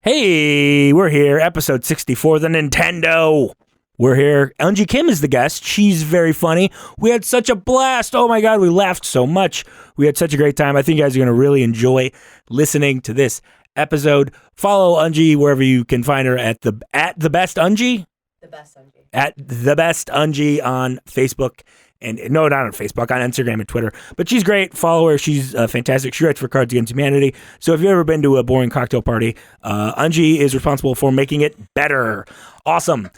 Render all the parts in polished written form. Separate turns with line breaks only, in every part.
Hey, we're here, episode 64, the Nintendo. We're here. Eunji Kim is the guest. She's very funny. We had such a blast. Oh my God, we laughed so much. We had such a great time. I think you guys are going to really enjoy listening to this episode. Follow Eunji wherever you can find her at the best Eunji?
The best Eunji.
At the best Eunji on Facebook. And no, not on Facebook, on Instagram and Twitter. But she's great. Follow her. She's fantastic. She writes for Cards Against Humanity. So if you've ever been to a boring cocktail party, Eunji is responsible for making it better. Awesome.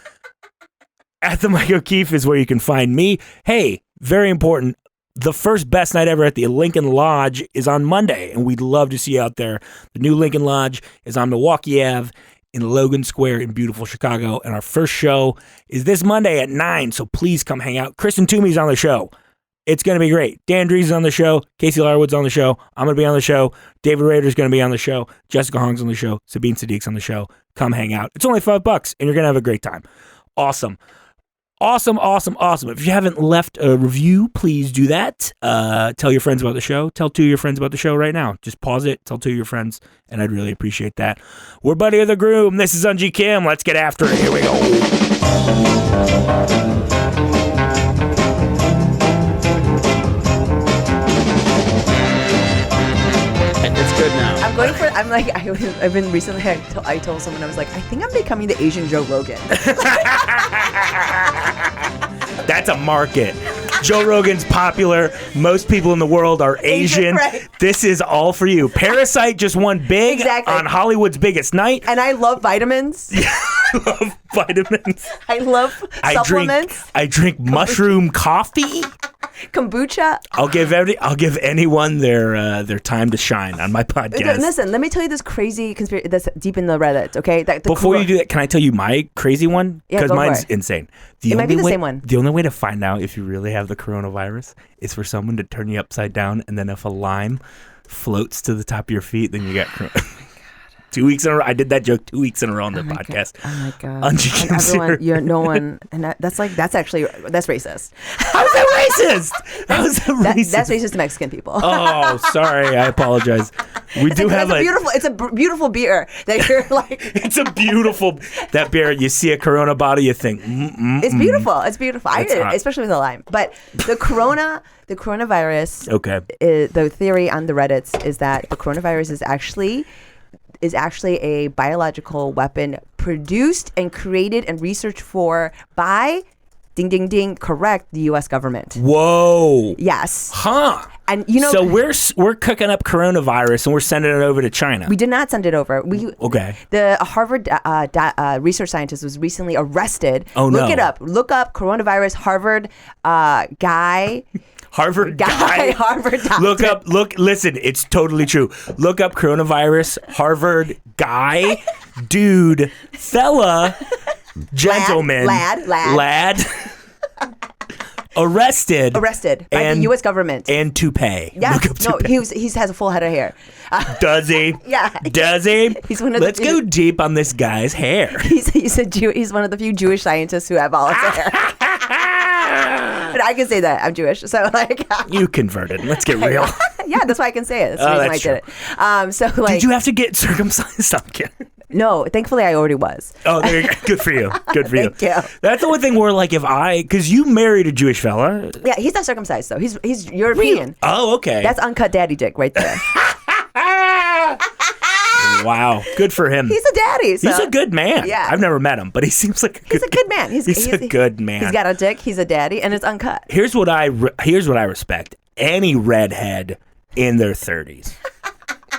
At the Mike O'Keefe is where you can find me. Hey, very important. The first best night ever at the Lincoln Lodge is on Monday, and we'd love to see you out there. The new Lincoln Lodge is on Milwaukee Ave in Logan Square in beautiful Chicago, and our first show is this Monday at 9, so please come hang out. Kristen Toomey's on the show. It's going to be great. Dan Dries is on the show. Casey Larwood's on the show. I'm going to be on the show. David Rader's going to be on the show. Jessica Hong's on the show. Sabine Sadiq's on the show. Come hang out. It's only $5, and you're going to have a great time. Awesome. Awesome. If you haven't left a review, please do that. Tell your friends about the show. Tell two of your friends about the show right now. Just pause it. Tell two of your friends, and I'd really appreciate that. We're Buddy of the Groom. This is Eunji Kim. Let's get after it. Here we go.
It's good now.
I've been recently, I told someone, I was like, I think I'm becoming the Asian Joe Rogan.
That's a market. Joe Rogan's popular. Most people in the world are Asian.
Right.
This is all for you. Parasite just won big on Hollywood's biggest night.
And I love vitamins.
I love vitamins.
I love supplements.
I drink mushroom coffee.
Kombucha.
I'll give anyone their time to shine on my podcast.
Listen, let me tell you this crazy conspiracy that's deep in the Reddit, okay?
Before you do that, can I tell you my crazy one?
Yeah,
because
go
mine's
for it.
insane.
It might be the same one.
The only way to find out if you really have the coronavirus is for someone to turn you upside down, and then if a lime floats to the top of your feet, then you got corona. 2 weeks in a row. I did that joke 2 weeks in a row on the podcast.
Oh my God.
Eunji Kim,
everyone, you're no one, and that's racist.
How's that racist? How's that racist?
That's racist to Mexican people.
Oh, sorry. I apologize. We do have
it's a beautiful beer that you're like.
It's a beautiful, that beer, you see a Corona bottle, you think,
It's beautiful. It's beautiful. I did, especially with the lime. But the coronavirus,
okay.
The theory on the Reddits is that the coronavirus is actually a biological weapon produced and created and researched for by, ding, ding, ding, correct, the U.S. government.
Whoa.
Yes.
Huh.
And
so we're cooking up coronavirus and we're sending it over to China.
We did not send it over.
Okay.
The Harvard research scientist was recently arrested.
Oh, no.
Look it up. Look up coronavirus Harvard guy.
Harvard guy.
Harvard doctor.
Listen, it's totally true. Look up coronavirus, Harvard guy, dude, fella, gentleman, lad, arrested
by the U.S. government.
And toupee.
Yeah.
Look up toupee.
He has a full head of hair.
Does he?
Yeah.
Does he?
He's one of
Let's go deep on this guy's hair.
He's one of the few Jewish scientists who have all his hair. But I can say that I'm Jewish, so like
you converted. Let's get real.
Yeah, that's why I can say it. That's the reason why I did it.
Did you have to get circumcised? I'm kidding.
No, thankfully I already was.
Oh, there you go. Good for you. Good for you.
Thank you.
That's the one thing where, like, because you married a Jewish fella.
Yeah, he's not circumcised though. He's European.
Really? Oh, okay.
That's uncut daddy dick right there.
Wow, good for him.
He's a daddy. So.
He's a good man.
Yeah,
I've never met him, but he seems like
he's a good man. He's
a good man.
He's got a dick. He's a daddy, and it's uncut.
Here's what I respect: any redhead in their 30s.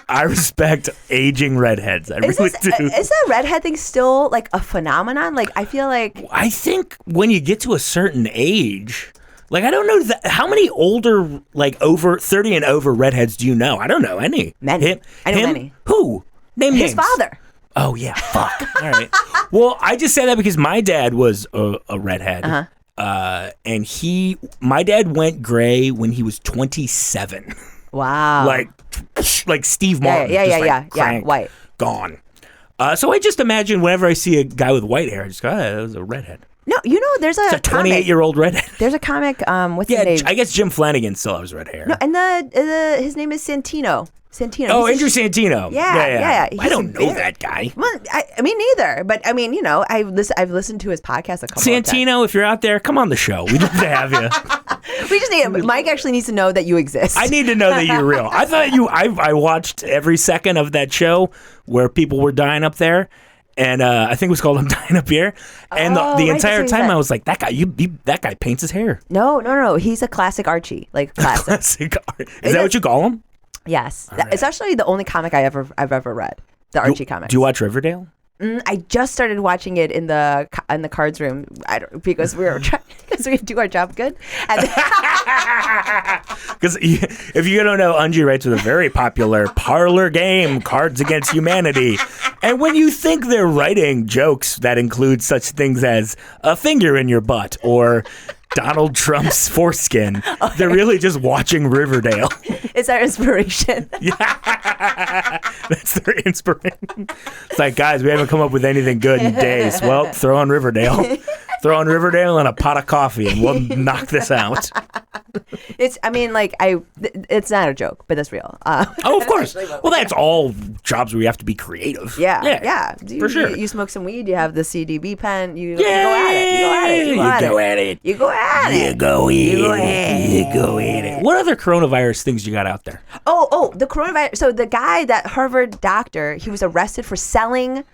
I respect aging redheads. I really do.
Is that redhead thing still like a phenomenon? Like I feel like
I think when you get to a certain age. Like, I don't know how many older, like, over 30 and over redheads do you know? I don't know any.
Many. I know many.
Who? Name names.
His father.
Oh, yeah. Fuck. All right. Well, I just say that because my dad was a redhead. Uh-huh. And my dad went gray when he was 27.
Wow.
Like Steve Martin.
Yeah. White.
Gone. So I just imagine whenever I see a guy with white hair, I just go, that was a redhead.
No, there's
It's
a
a 28-year-old redhead.
There's a comic. What's his
Yeah,
name?
I guess Jim Flanagan still has red hair.
No, and his name is Santino.
Oh, Andrew Santino.
Yeah.
I don't know that guy.
Well, I mean, neither. But I mean, I've listened to his podcast a couple of times.
Santino, if you're out there, come on the show. We'd love to have you.
We just need Mike actually needs to know that you exist.
I need to know that you're real. I thought I watched every second of that show where people were dying up there. And I think it was called "I'm Dying Up Here," and the entire time I was like, "That guy, that guy paints his hair."
No, he's a classic Archie, like classic.
Classic. Is that what you call him?
Yes, it's actually the only comic I've ever read. The Archie comics.
Do you watch Riverdale?
I just started watching it in the cards room. Because we do our job good.
Because if you don't know, Eunji writes with a very popular parlor game, Cards Against Humanity. And when you think they're writing jokes that include such things as a finger in your butt or Donald Trump's foreskin, they're really just watching Riverdale.
It's our inspiration.
Yeah, that's their inspiration. It's like, guys, we haven't come up with anything good in days. Well, throw on Riverdale. Throw on Riverdale and a pot of coffee, and we'll knock this out.
It's not a joke, but that's real.
Oh, of course. Well, that's all jobs where you have to be creative.
Yeah.
For sure.
You smoke some weed, you have the CDB pen, you
Yeah,
go at it. You go at it.
you go at it.
You go at it.
You go at it. What other coronavirus things you got out there?
Oh, the coronavirus. So the guy, that Harvard doctor, he was arrested for selling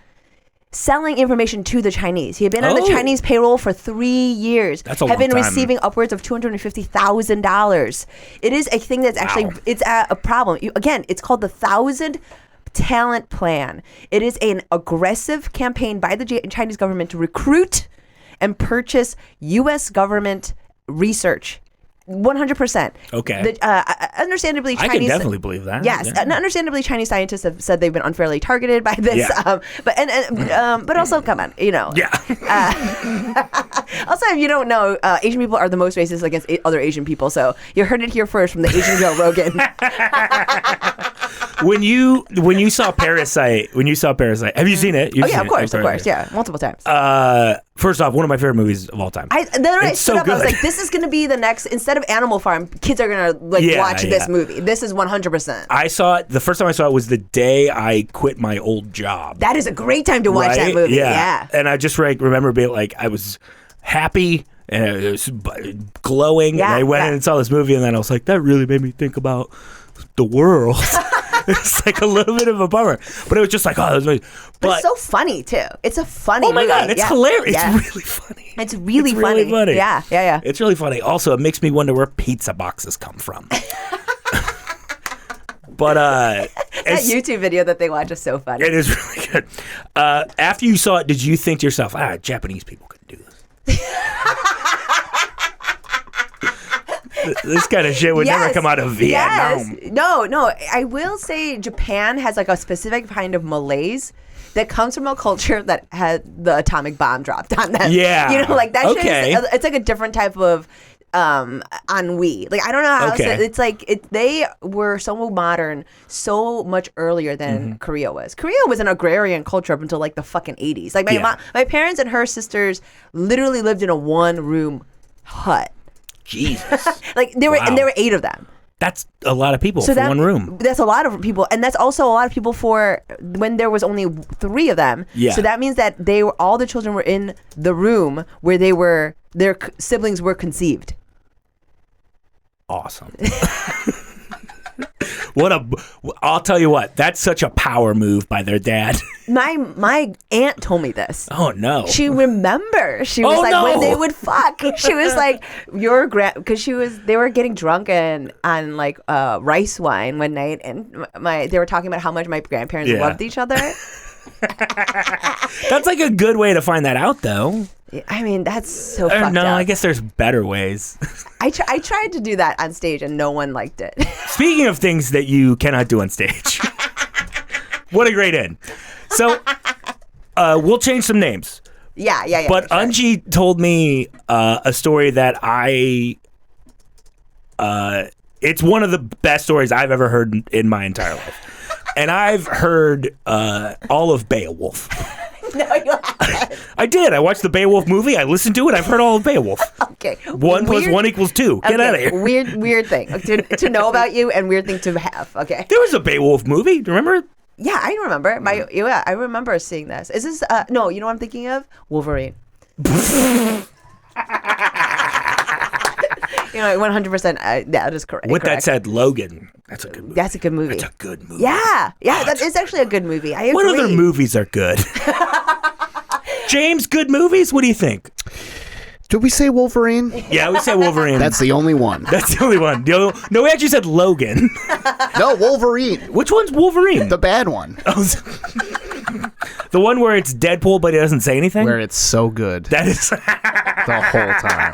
information to the Chinese. He had been on the Chinese payroll for 3 years.
That's a
had
long
been
time.
receiving upwards of $250,000. It is a thing that's actually it's a problem. Again, it's called the 1,000 Talent Plan. It is an aggressive campaign by the Chinese government to recruit and purchase U.S. government research. 100%.
Okay.
Understandably, Chinese.
I can definitely believe that.
Yes,
Yeah.
and understandably, Chinese scientists have said they've been unfairly targeted by this.
Yeah.
But also, come on,
Yeah.
Also, if you don't know, Asian people are the most racist against other Asian people. So you heard it here first from the Asian Joe Rogan.
When you saw Parasite, have you seen it?
Of course, yeah, multiple times.
First off, one of my favorite movies of all time.
I
It's
stood
so
up. I was
good.
like, "This is going to be the next." Instead of Animal Farm, kids are going to watch this movie. This is 100%.
I saw it. The first time I saw it was the day I quit my old job.
That is a great time to watch that movie. Yeah.
And I just remember being like, I was happy and it was glowing.
Yeah,
and I went in and saw this movie, and then I was like, that really made me think about the world. It's like a little bit of a bummer, but it was just like, oh, that was amazing.
But it's so funny too. It's a funny movie.
Oh my God, it's hilarious.
Yeah.
It's really funny.
It's really funny. Yeah.
It's really funny. Also, it makes me wonder where pizza boxes come from. But
that YouTube video that they watch is so funny.
It is really good. After you saw it, did you think to yourself, Japanese people couldn't do this? This kind of shit would never come out of Vietnam.
Yes. No. I will say Japan has like a specific kind of malaise that comes from a culture that had the atomic bomb dropped on them.
Yeah.
Like that
Okay.
shit is, it's like a different type of ennui. Like I don't know how it's like they were so modern so much earlier than Korea was. Korea was an agrarian culture up until like the fucking 80s. Like my parents and her sisters literally lived in a one-room hut.
Jesus.
Like there were 8 of them.
That's a lot of people for one room.
That's a lot of people, and that's also a lot of people for when there was only 3 of them.
Yeah.
So that means that all the children were in the room where their siblings were conceived.
Awesome. I'll tell you what, that's such a power move by their dad.
My aunt told me this.
Oh no.
She remembers. She was when they would fuck. She was like, because they were getting drunk on like rice wine one night, and they were talking about how much my grandparents loved each other.
That's like a good way to find that out, though.
I mean, that's so fucked up.
I guess there's better ways.
I tried to do that on stage, and no one liked it.
Speaking of things that you cannot do on stage, what a great end. So, we'll change some names.
Yeah.
But sure. Eunji told me a story that it's one of the best stories I've ever heard in my entire life. And I've heard all of Beowulf.
No, you haven't.
I did. I watched the Beowulf movie. I listened to it. I've heard all of Beowulf.
Okay.
1 + 1 = 2. Get out of here.
Weird thing to know about you and weird thing to have. Okay.
There was a Beowulf movie. Do you remember?
Yeah, I remember. I remember seeing this. Is this? No, you know what I'm thinking of? Wolverine. 100%. That is correct.
With that said, Logan. That's a good movie.
That's a good movie.
That's a good movie.
Yeah, that is actually a good movie. I agree.
What other movies are good? James, good movies? What do you think?
Did we say Wolverine?
Yeah, we said Wolverine.
That's the only one.
That's the only one. No, we actually said Logan.
No, Wolverine.
Which one's Wolverine?
The bad one.
The one where it's Deadpool, but he doesn't say anything?
Where it's so good.
That is...
the whole time.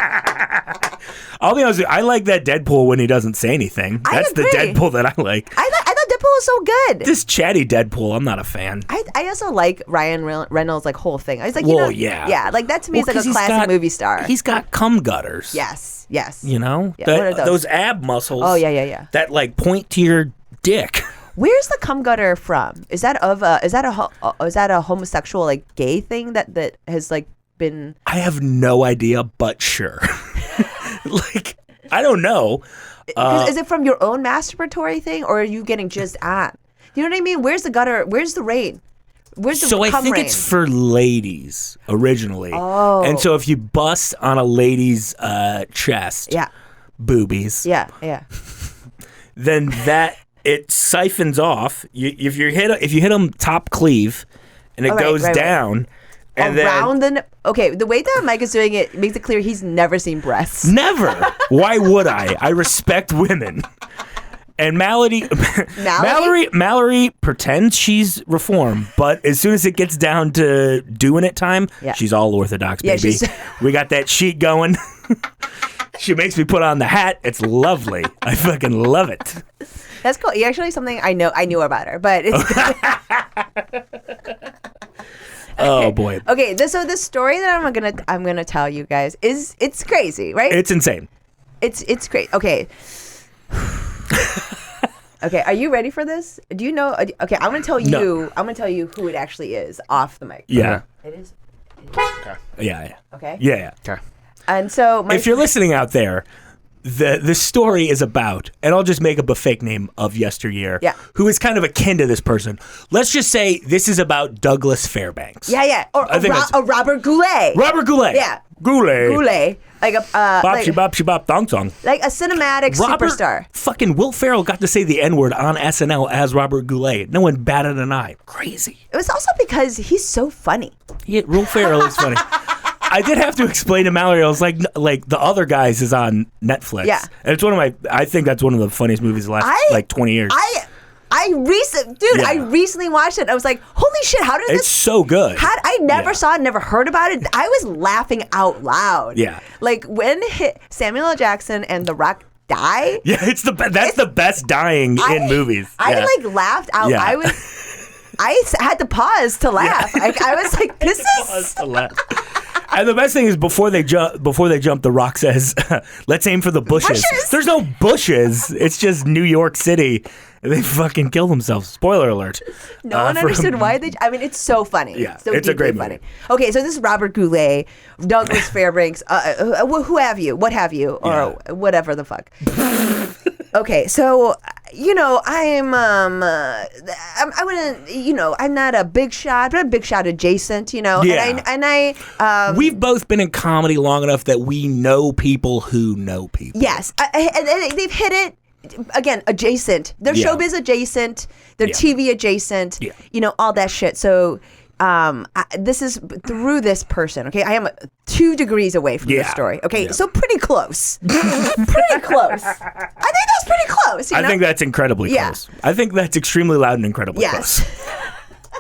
I'll be honest with you, I like that Deadpool when he doesn't say anything. That's the
agree.
Deadpool that I like.
I thought Deadpool was so good.
This chatty Deadpool, I'm not a fan.
I also like Ryan Reynolds' like whole thing. I was like,
yeah,
like that to me is like a
'cause
classic movie star.
He's got cum gutters.
Yes.
You know,
Yeah, what are
those ab muscles.
Oh yeah.
That like point to your dick.
Where's the cum gutter from? Is that a homosexual like gay thing that has like been?
I have no idea, but sure. Like, I don't know.
Is it from your own masturbatory thing, or are you getting just on? You know what I mean? Where's the gutter? Where's the rain? Where's the
So I
cum
think
rain?
it's for ladies originally.
Oh.
And so if you bust on a lady's chest, boobies, then that it siphons off. If you hit them top cleave, and it goes down. And
around the way that Mike is doing it makes it clear he's never seen breasts.
Never. Why would I? I respect women. And Mallory pretends she's reformed, but as soon as it gets down to doing it time, she's all Orthodox, baby. We got that sheet going. She makes me put on the hat. It's lovely. I fucking love it.
That's cool. Actually, something I knew about her, but it's.
Oh boy.
Okay, so the story that I'm gonna tell you guys it's crazy, right?
It's insane.
It's great. Okay. Okay, are you ready for this? Do you know? Okay, I'm gonna tell you.
No.
I'm gonna tell you who it actually is off the mic.
Yeah.
It is.
Okay. Yeah.
Okay.
Yeah.
Okay.
And so,
if you're listening out there, the story is about, and I'll just make up a fake name of yesteryear, who is kind of akin to this person. Let's just say this is about Douglas Fairbanks.
Yeah. Or Robert Goulet.
Robert Goulet.
Yeah.
Goulet.
Like a
bop thong song.
Like a cinematic superstar.
Fucking Will Ferrell got to say the N-word on SNL as Robert Goulet. No one batted an eye. Crazy.
It was also because he's so funny.
Will Ferrell is funny. I did have to explain to Mallory. I was like The Other Guys is on Netflix. Yeah, and it's I think that's one of the funniest movies of the last 20 years.
I recently watched it. I was like, holy shit! How did this?
It's so good.
I never saw it, never heard about it. I was laughing out loud.
Yeah,
like when Samuel L. Jackson and The Rock die.
Yeah, that's the best dying in movies.
I laughed out.
Yeah.
I had to pause to laugh. Yeah. I was like, this is.
Pause to laugh. And the best thing is before they jump, The Rock says, "Let's aim for the bushes." There's no bushes. It's just New York City. And they fucking kill themselves. Spoiler alert.
No one understood why they. I mean, it's so funny.
Yeah,
so
it's a great
funny.
movie.
Okay, so this is Robert Goulet, Douglas Fairbanks. Who have you? What have you? Or whatever the fuck. Okay, so I'm not a big shot, but I'm big shot adjacent.
Yeah.
And I
we've both been in comedy long enough that we know people who know people.
Yes, and they've hit it. Again, adjacent. They're showbiz adjacent. They're TV adjacent. Yeah. All that shit. So this is through this person. Okay, I am 2 degrees away from the story. Okay, so pretty close. Pretty close. I think that's pretty close.
I think that's incredibly close. I think that's extremely loud and incredibly close.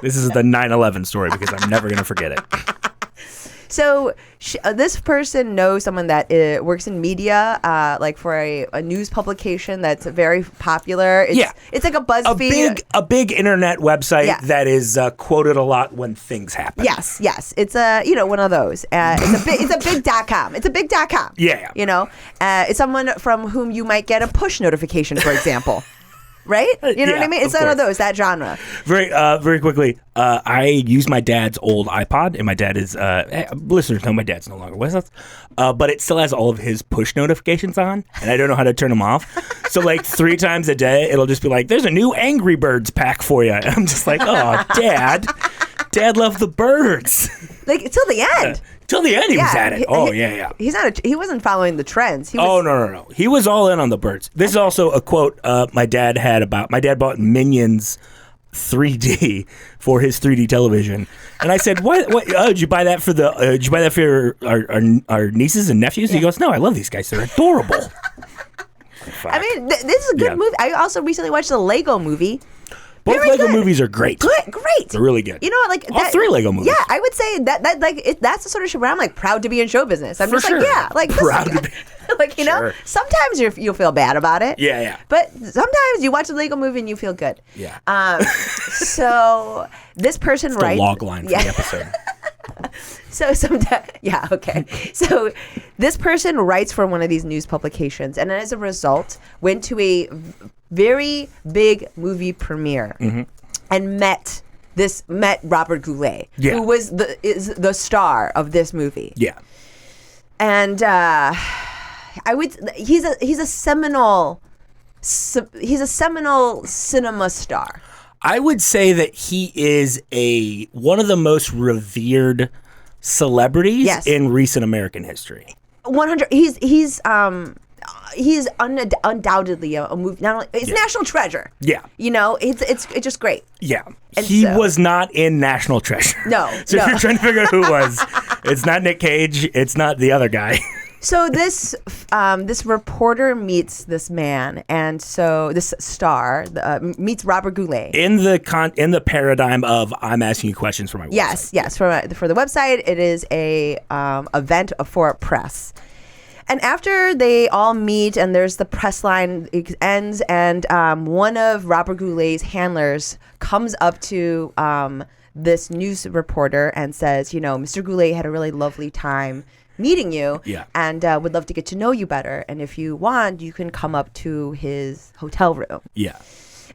This is the 9/11 story because I'm never going to forget it.
So this person knows someone that works in media, like for a news publication that's very popular. It's like a BuzzFeed.
A big internet website that is quoted a lot when things happen.
Yes. It's one of those. It's a big.com. It's a big.com.
Yeah.
It's someone from whom you might get a push notification, for example. right? You know what I mean? It's
of
one of
course.
those, that genre.
Very quickly. I use my dad's old iPod, and my dad is listeners know my dad's no longer with us, but it still has all of his push notifications on, and I don't know how to turn them off. So like 3 times a day, it'll just be like, "There's a new Angry Birds pack for you." And I'm just like, "Oh, Dad loved the birds."
Like till the end.
Till the end, he was at it. Yeah.
He wasn't following the trends. He was,
Oh no! He was all in on the birds. This is also a quote my dad had about. My dad bought Minions 3D for his 3D television, and I said, "What? Oh, did you buy that for the? Did you buy that for our nieces and nephews?" He goes, "No, I love these guys. They're adorable."
I mean, this is a good movie. I also recently watched the Lego movie.
Both
Very
Lego
good.
movies are great.
Great.
They're really good.
You know, like
all 3 Lego movies.
Yeah, I would say that's the sort of shit where I'm like proud to be in show business. I'm
For
just
sure.
like, yeah, like
Proud
listen,
to be-
like you know,
Sure.
sometimes you'll feel bad about it.
Yeah.
But sometimes you watch a Lego movie and you feel good.
Yeah.
So this person
The
writes
log line for the episode.
So sometimes, yeah, okay. So this person writes for one of these news publications, and as a result, went to a very big movie premiere and met Robert Goulet,
Yeah.
who was the star of this movie.
Yeah.
And he's a seminal cinema star.
I would say that he is one of the most revered celebrities
Yes.
in recent American history.
100. He's undoubtedly a movie. Not only it's national treasure.
Yeah.
You know, it's just great.
Yeah.
And
He
so-
was not in National Treasure.
No,
So
no.
if you're trying to figure out who was, it's not Nick Cage. It's not the other guy.
So this reporter meets this man, and so this star meets Robert Goulet.
In the paradigm of I'm asking you questions for my website.
Yes, for the website, it is a event for press. And after they all meet, and there's the press line ends, and one of Robert Goulet's handlers comes up to this news reporter and says, you know, Mr. Goulet had a really lovely time meeting you, and would love to get to know you better. And if you want, you can come up to his hotel room.
Yeah.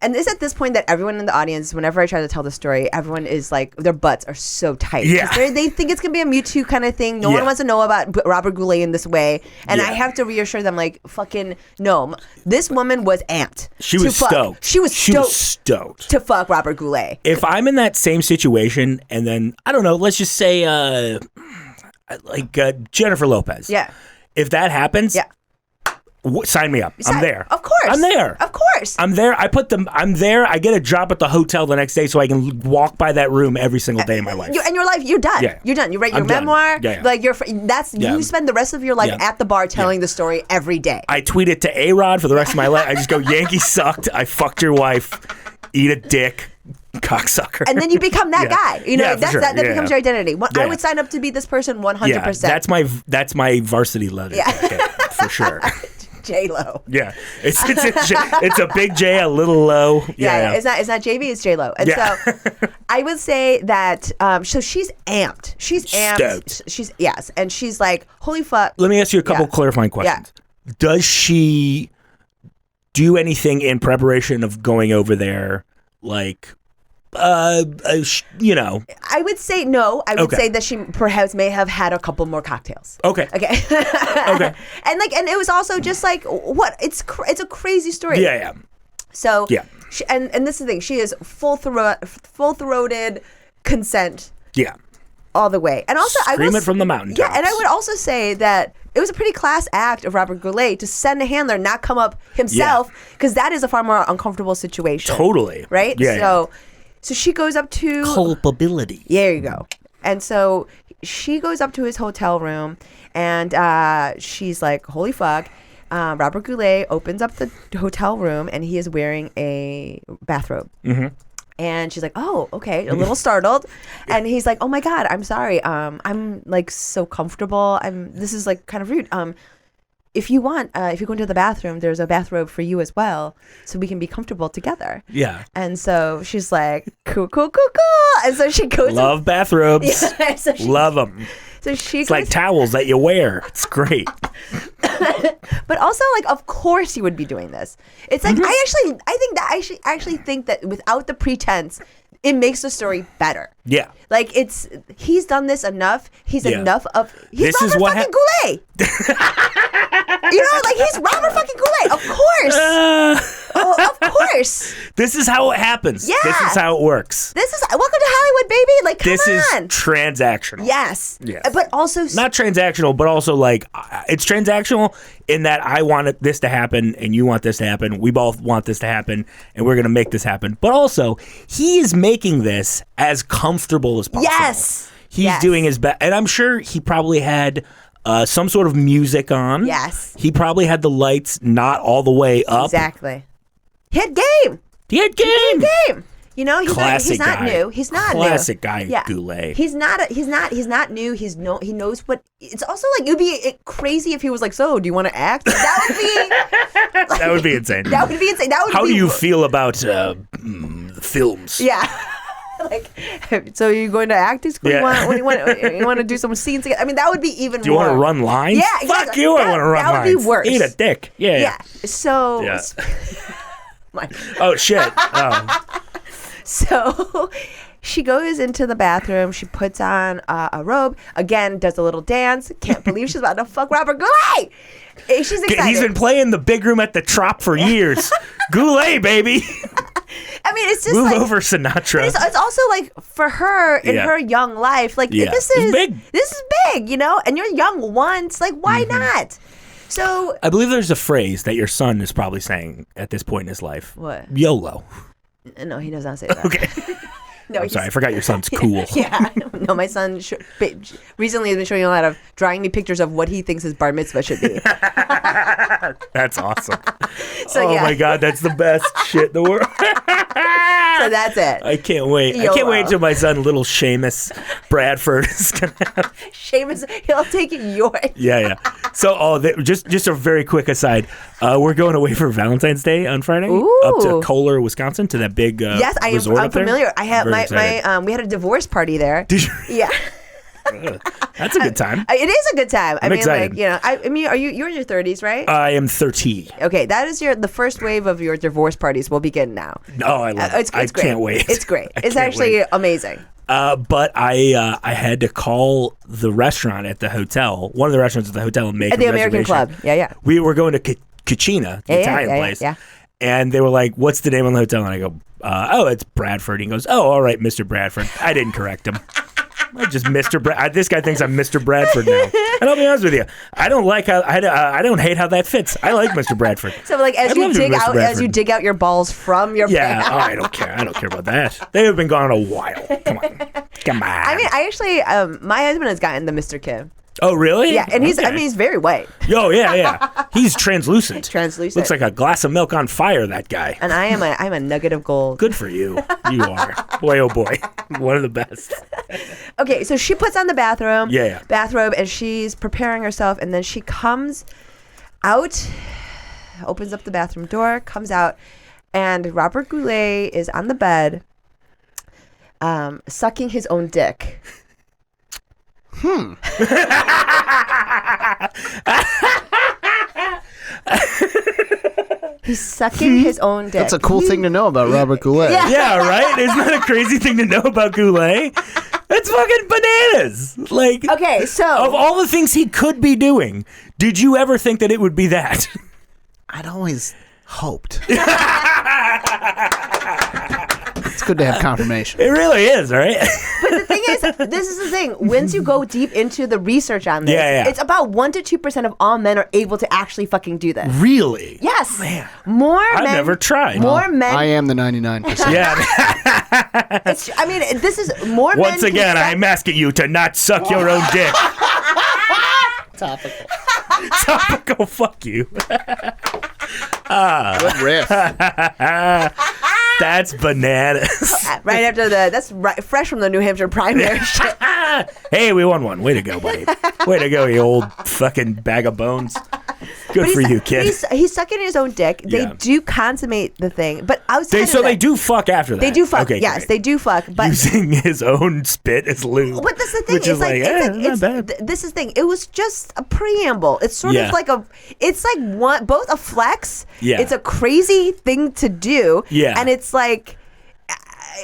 And it's at this point that everyone in the audience, whenever I try to tell the story, everyone is like, their butts are so tight. 'Cause
Yeah.
they think it's going to be a Me Too kind of thing. No one wants to know about Robert Goulet in this way. And I have to reassure them, like, fucking, no. This woman was amped.
She
to
was
fuck.
stoked.
She was
stoked.
to fuck Robert Goulet.
If I'm in that same situation, and then, I don't know, let's just say, Jennifer Lopez.
Yeah.
If that happens,
Yeah.
sign me up. I'm there.
Of course.
I'm there.
Of course.
I'm there. I'm there. I get a job at the hotel the next day so I can walk by that room every single day of my life.
In your life, you're done.
Yeah.
You're done. You write your
I'm done.
memoir.
Yeah.
Like you spend the rest of your life
Yeah.
at the bar telling the story every day.
I tweet it to A-Rod for the rest of my life. I just go, Yankees sucked. I fucked your wife. Eat a dick. Cocksucker.
And then you become that guy. You know,
Yeah, for
that's
sure.
that
Yeah,
becomes
yeah.
your identity. I
Yeah.
would sign up to be this person 100%.
Yeah, that's my varsity leather jacket for sure.
J-Lo.
Yeah, it's a big J, a little low.
Yeah. It's not JV, it's J-Lo. And
Yeah.
so I would say that so she's amped. She's amped.
Stoked.
Yes. And she's like, holy fuck.
Let me ask you a couple
Yeah.
clarifying questions. Does she do anything in preparation of going over there, like, you know?
I would say no. I would
Okay.
say that she perhaps may have had a couple more cocktails.
Okay.
Okay.
Okay.
And it was also just like what it's a crazy story.
Yeah.
So
Yeah.
and this is the thing. She is full-throated consent
Yeah.
all the way. And also
Scream it from the mountaintops.
Yeah, and I would also say that it was a pretty class act of Robert Goulet to send a handler, not come up himself, because that is a far more uncomfortable situation.
Totally.
Right?
Yeah.
So she goes up to
Culpability.
There you go. And so she goes up to his hotel room, and she's like, holy fuck. Robert Goulet opens up the hotel room, and he is wearing a bathrobe. Mm-hmm. And she's like, oh, okay, a little startled. And he's like, oh my God, I'm sorry. I'm like so comfortable. This is like kind of rude. If you want, if you go into the bathroom, there's a bathrobe for you as well, so we can be comfortable together.
Yeah.
And so she's like, cool. And so she goes.
Love bathrobes.
Yeah, so
Love them.
So she
It's like towels that you wear. It's great.
But also, like, of course he would be doing this. It's like I actually think that without the pretense, it makes the story better.
Yeah.
Like he's done this enough. He's enough of. He's
This is
Robert
what
fucking Goulet. Like he's Robert fucking Goulet. Of course. Of course.
This is how it happens.
Yeah.
This is how it works.
This is welcome to Hollywood, baby. Like, come
This is
on.
transactional.
Yes.
Yes.
But also
Not transactional, but also like it's transactional in that I want this to happen and you want this to happen. We both want this to happen and we're going to make this happen. But also, he is making this as comfortable as possible.
Yes.
He's doing his best. And I'm sure he probably had some sort of music on.
Yes.
He probably had the lights not all the way up.
Exactly. He had game.
He had game.
You know, he's
Classic
not
guy.
new. He's not
Classic
new.
guy, Goulet.
He's not new. He knows what. It's also like it would be crazy if he was like, "So, do you want to act?" That would be.
That would be insane.
That would be insane. That would.
How
be,
do you feel about the films?
Yeah. Like, so you're going to act in school?
Yeah.
You want to do some scenes together? I mean, that would be even more.
Do you want to run lines?
Yeah,
Fuck
exactly.
you, I want to run
that
lines.
That would be worse.
Eat a dick. Yeah.
So.
Yeah.
My-
Oh, shit. Oh.
So she goes into the bathroom. She puts on a robe. Again, does a little dance. Can't believe she's about to fuck Robert Goulet. She's excited.
He's been playing the big room at the Trop for years. Goulet, baby.
I mean, it's just
Move
like,
over, Sinatra.
It's also like for her in her young life, like this is
big.
This is big, you know. And you're young once, like why not? So
I believe there's a phrase that your son is probably saying at this point in his life.
What?
YOLO.
No, he does not say that.
Okay.
No,
I'm sorry, I forgot your son's cool.
Yeah. No, my son recently has been showing a lot of drawing me pictures of what he thinks his bar mitzvah should be.
That's awesome.
So,
oh my God, that's the best shit in the world.
So that's it.
I can't wait. I can't wait until my son, little Seamus Bradford, is going to have.
Seamus, he'll take your.
Yeah. So, just a very quick aside. We're going away for Valentine's Day on Friday.
Ooh.
Up to Kohler, Wisconsin, to that big
Yes,
resort
I'm
up there.
familiar. I have
Very excited.
we had a divorce party there.
Did you?
Yeah.
That's a good time.
It is a good time.
I'm excited.
Like, you know, I mean, you're in your 30s, right?
I am 30.
Okay, that is the first wave of your divorce parties will begin now.
Oh, I love it.
It's
I
great.
can't wait.
It's great.
I
It's
can't
actually
wait.
amazing.
But I had to call the restaurant at the hotel, one of the restaurants at the hotel, and make
At
a
the American
reservation.
Club. Yeah.
We were going to Cucina, the Italian place.
Yeah.
And they were like, "What's the name of the hotel?" And I go, "Oh, it's Bradford." He goes, "Oh, all right, Mr. Bradford." I didn't correct him. I just Mr. This guy thinks I'm Mr. Bradford now. And I'll be honest with you, I don't like how I don't hate how that fits. I like Mr. Bradford.
So like as
I'd
you
love to be
dig
Mr.
out
Bradford.
your balls from your
Yeah,
pants.
oh, I don't care. I don't care about that. They have been gone a while. Come on.
I mean, I actually my husband has gotten the Mr. Kim.
Oh, really?
Yeah, and
Okay.
he's very white.
Oh, yeah. He's translucent.
Translucent.
Looks like a glass of milk on fire, that guy.
And I'm a nugget of gold.
Good for you. You are. Boy, oh boy. One of the best.
Okay, so she puts on the bathrobe, and she's preparing herself, and then she comes out, opens up the bathroom door, comes out, and Robert Goulet is on the bed, sucking his own dick. He's sucking his own dick.
That's a cool thing to know about Robert Goulet.
Yeah, right? Isn't that a crazy thing to know about Goulet? That's fucking bananas. Like,
Okay, so
of all the things he could be doing, did you ever think that it would be that?
I'd always hoped. It's good to have confirmation.
It really is, right?
But the thing is, this is the thing. Once you go deep into the research on this, it's about 1% to 2% of all men are able to actually fucking do this.
Really?
Yes.
Man.
More
I've
men.
never tried.
More men.
I am the 99%.
Yeah.
I mean, this is more men.
Once again, I'm asking you to not suck your own dick.
Topical.
Topical, fuck you.
Good riff.
That's bananas.
Right after that's right, fresh from the New Hampshire primary shit.
Hey, we won one. Way to go, buddy. Way to go, you old fucking bag of bones. Good for you, kid.
He's sucking his own dick. They
Yeah.
do consummate the thing, but outside
So
of
they
that,
do fuck after that.
They do fuck.
Okay,
yes,
great.
they do fuck. But
Using his own spit as lube.
But that's the thing.
Which is like, not bad.
This is the thing. It was just a preamble. It's sort
Yeah.
of like both a flex.
Yeah.
It's a crazy thing to do.
Yeah.
And it's like,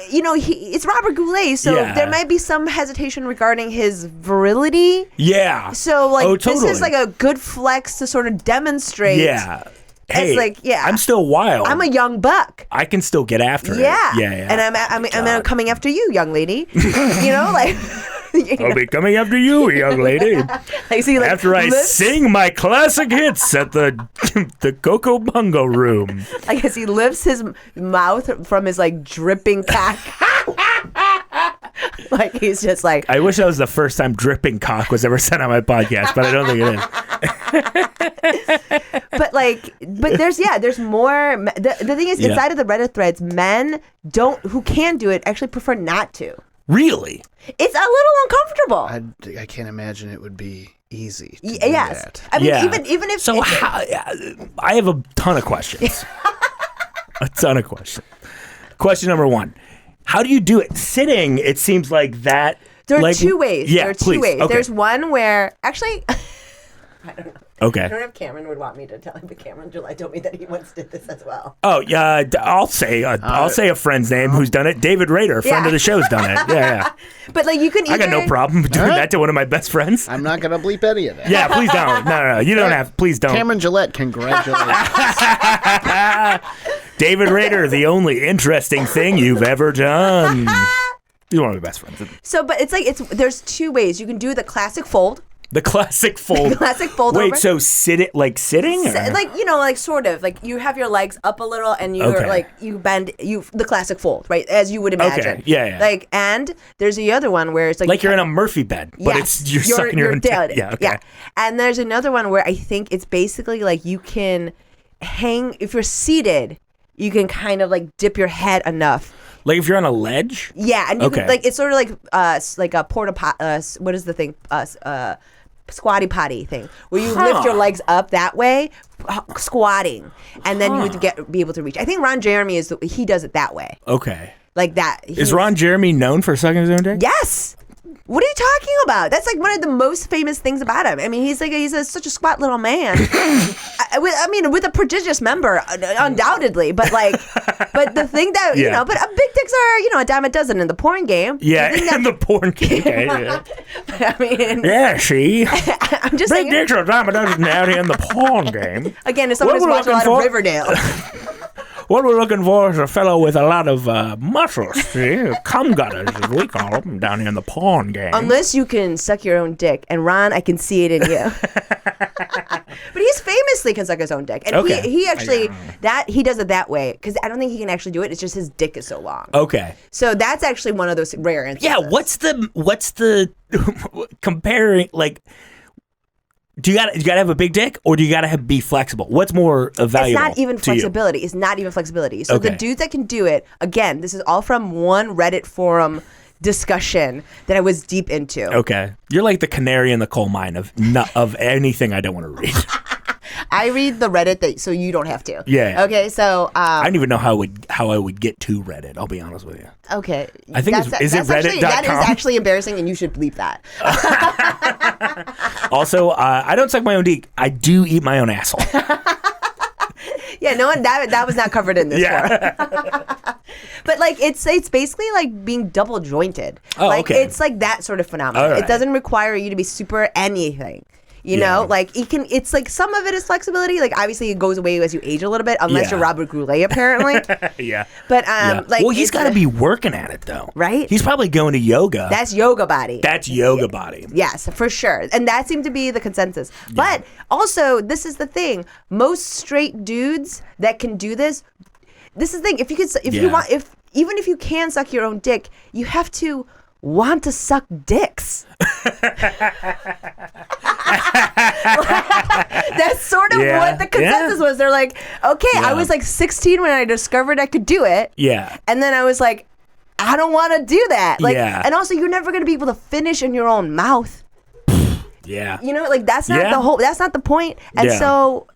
it's Robert Goulet, so
Yeah.
there might be some hesitation regarding his virility.
Yeah.
So
totally.
this is like a good flex to sort of demonstrate.
Yeah. Hey,
It's like, yeah.
I'm still wild.
I'm a young buck.
I can still get after it.
Yeah.
Yeah.
And I'm coming after you, young lady.
I'll be coming after you, young lady. After I sing my classic hits at the Coco Bungo Room.
I guess he lifts his mouth from his dripping cock. He's just like.
I wish that was the first time dripping cock was ever said on my podcast, but I don't think it is.
But there's more. The thing is, inside of the Reddit threads, men who can do it actually prefer not to.
Really?
It's a little uncomfortable.
I can't imagine it would be easy. To do
Yes.
that.
I mean,
Yeah.
even if
So I have a ton of questions. A ton of questions. Question number 1. How do you do it? Sitting, it seems like that.
there are two ways.
Yeah,
there are two
please.
ways.
Okay.
There's one where actually. I don't know. I
Okay.
don't know if Cameron would want me to tell him, but Cameron July told me that he once did this as well.
Oh yeah, I'll say a friend's name who's done it. David Rader, friend of the show's done it. Yeah.
But you can either.
I got no problem doing that to one of my best friends.
I'm not gonna bleep any of that.
Yeah, please don't. No, you don't have. Please don't.
Cameron Gillette, congratulations.
David Rader, the only interesting thing you've ever done. You're one of my best friends.
So, but there's two ways. You can do the classic fold.
The classic fold.
Classic fold
Wait,
over.
so sitting? Or?
Sort of. You have your legs up a little and you're
Okay.
you bend, the classic fold, right? As you would imagine.
Okay, yeah.
And there's the other one where it's
Like you're in a Murphy bed, but
yes,
you're sucking your own
dead.
dick. Yeah, okay.
Yeah. And there's another one where I think it's basically you can hang, if you're seated, you can kind of dip your head enough.
Like if you're on a ledge?
Yeah, and you
Okay.
can, it's sort of like a porta pot. What is the thing? Squatty potty thing, where you lift your legs up that way, squatting, and then you would be able to reach. I think Ron Jeremy he does it that way,
Okay.
like that.
Is Ron Jeremy known for sucking his own dick?
Yes. What are you talking about? That's one of the most famous things about him. I mean, he's such a squat little man. with a prodigious member, undoubtedly. But but the thing that but big dicks are a dime a dozen in the porn game.
Yeah, in the porn game. Okay, yeah.
I mean,
Yeah, see?
I'm just
Big
saying.
dicks are a dime a dozen out here in the porn game.
Again, as someone
What
who's
we're
watched a lot
looking
of
for-
Riverdale.
What we're looking for is a fellow with a lot of muscles, see? Cum gutters, as we call them, down here in the porn game.
Unless you can suck your own dick. And Ron, I can see it in you. But he's famously can suck his own dick. And
Okay.
he actually, he does it that way. Because I don't think he can actually do it. It's just his dick is so long.
Okay.
So that's actually one of those rare instances.
Yeah, what's the comparing, do you gotta have a big dick, or do you gotta be flexible? What's more valuable?
It's not even
to you?
flexibility. It's not even flexibility. So the
Okay.
dudes that can do it, again, this is all from one Reddit forum discussion that I was deep into.
Okay, you're like the canary in the coal mine of anything I don't want to read.
I read the Reddit so you don't have to.
Yeah.
Okay, so
I don't even know how I would get to Reddit. I'll be honest with you.
okay.
I think is it Reddit.com?
That is actually embarrassing, and you should bleep that.
Also, I don't suck my own dick. I do eat my own asshole.
Yeah, no one that was not covered in this
Yeah.
forum. But it's basically like being double jointed.
Oh, okay.
It's like that sort of phenomenon.
All right.
It doesn't require you to be super anything. You know, it's like some of it is flexibility. Like obviously it goes away as you age a little bit, unless you're Robert Goulet, apparently.
Yeah.
But
well, he's got to be working at it though,
right?
He's probably going to yoga.
That's yoga body.
That's yoga body.
Yes, for sure. And that seemed to be the consensus. But also, this is the thing. Most straight dudes that can do this is the thing. Even if you can suck your own dick, you have to want to suck dicks. That's sort of what the consensus was. They're like, okay, I was 16 when I discovered I could do it.
Yeah.
And then I was like, I don't want to do that.
Yeah.
And also, you're never going to be able to finish in your own mouth.
Yeah.
You know, like that's not that's not the point. And so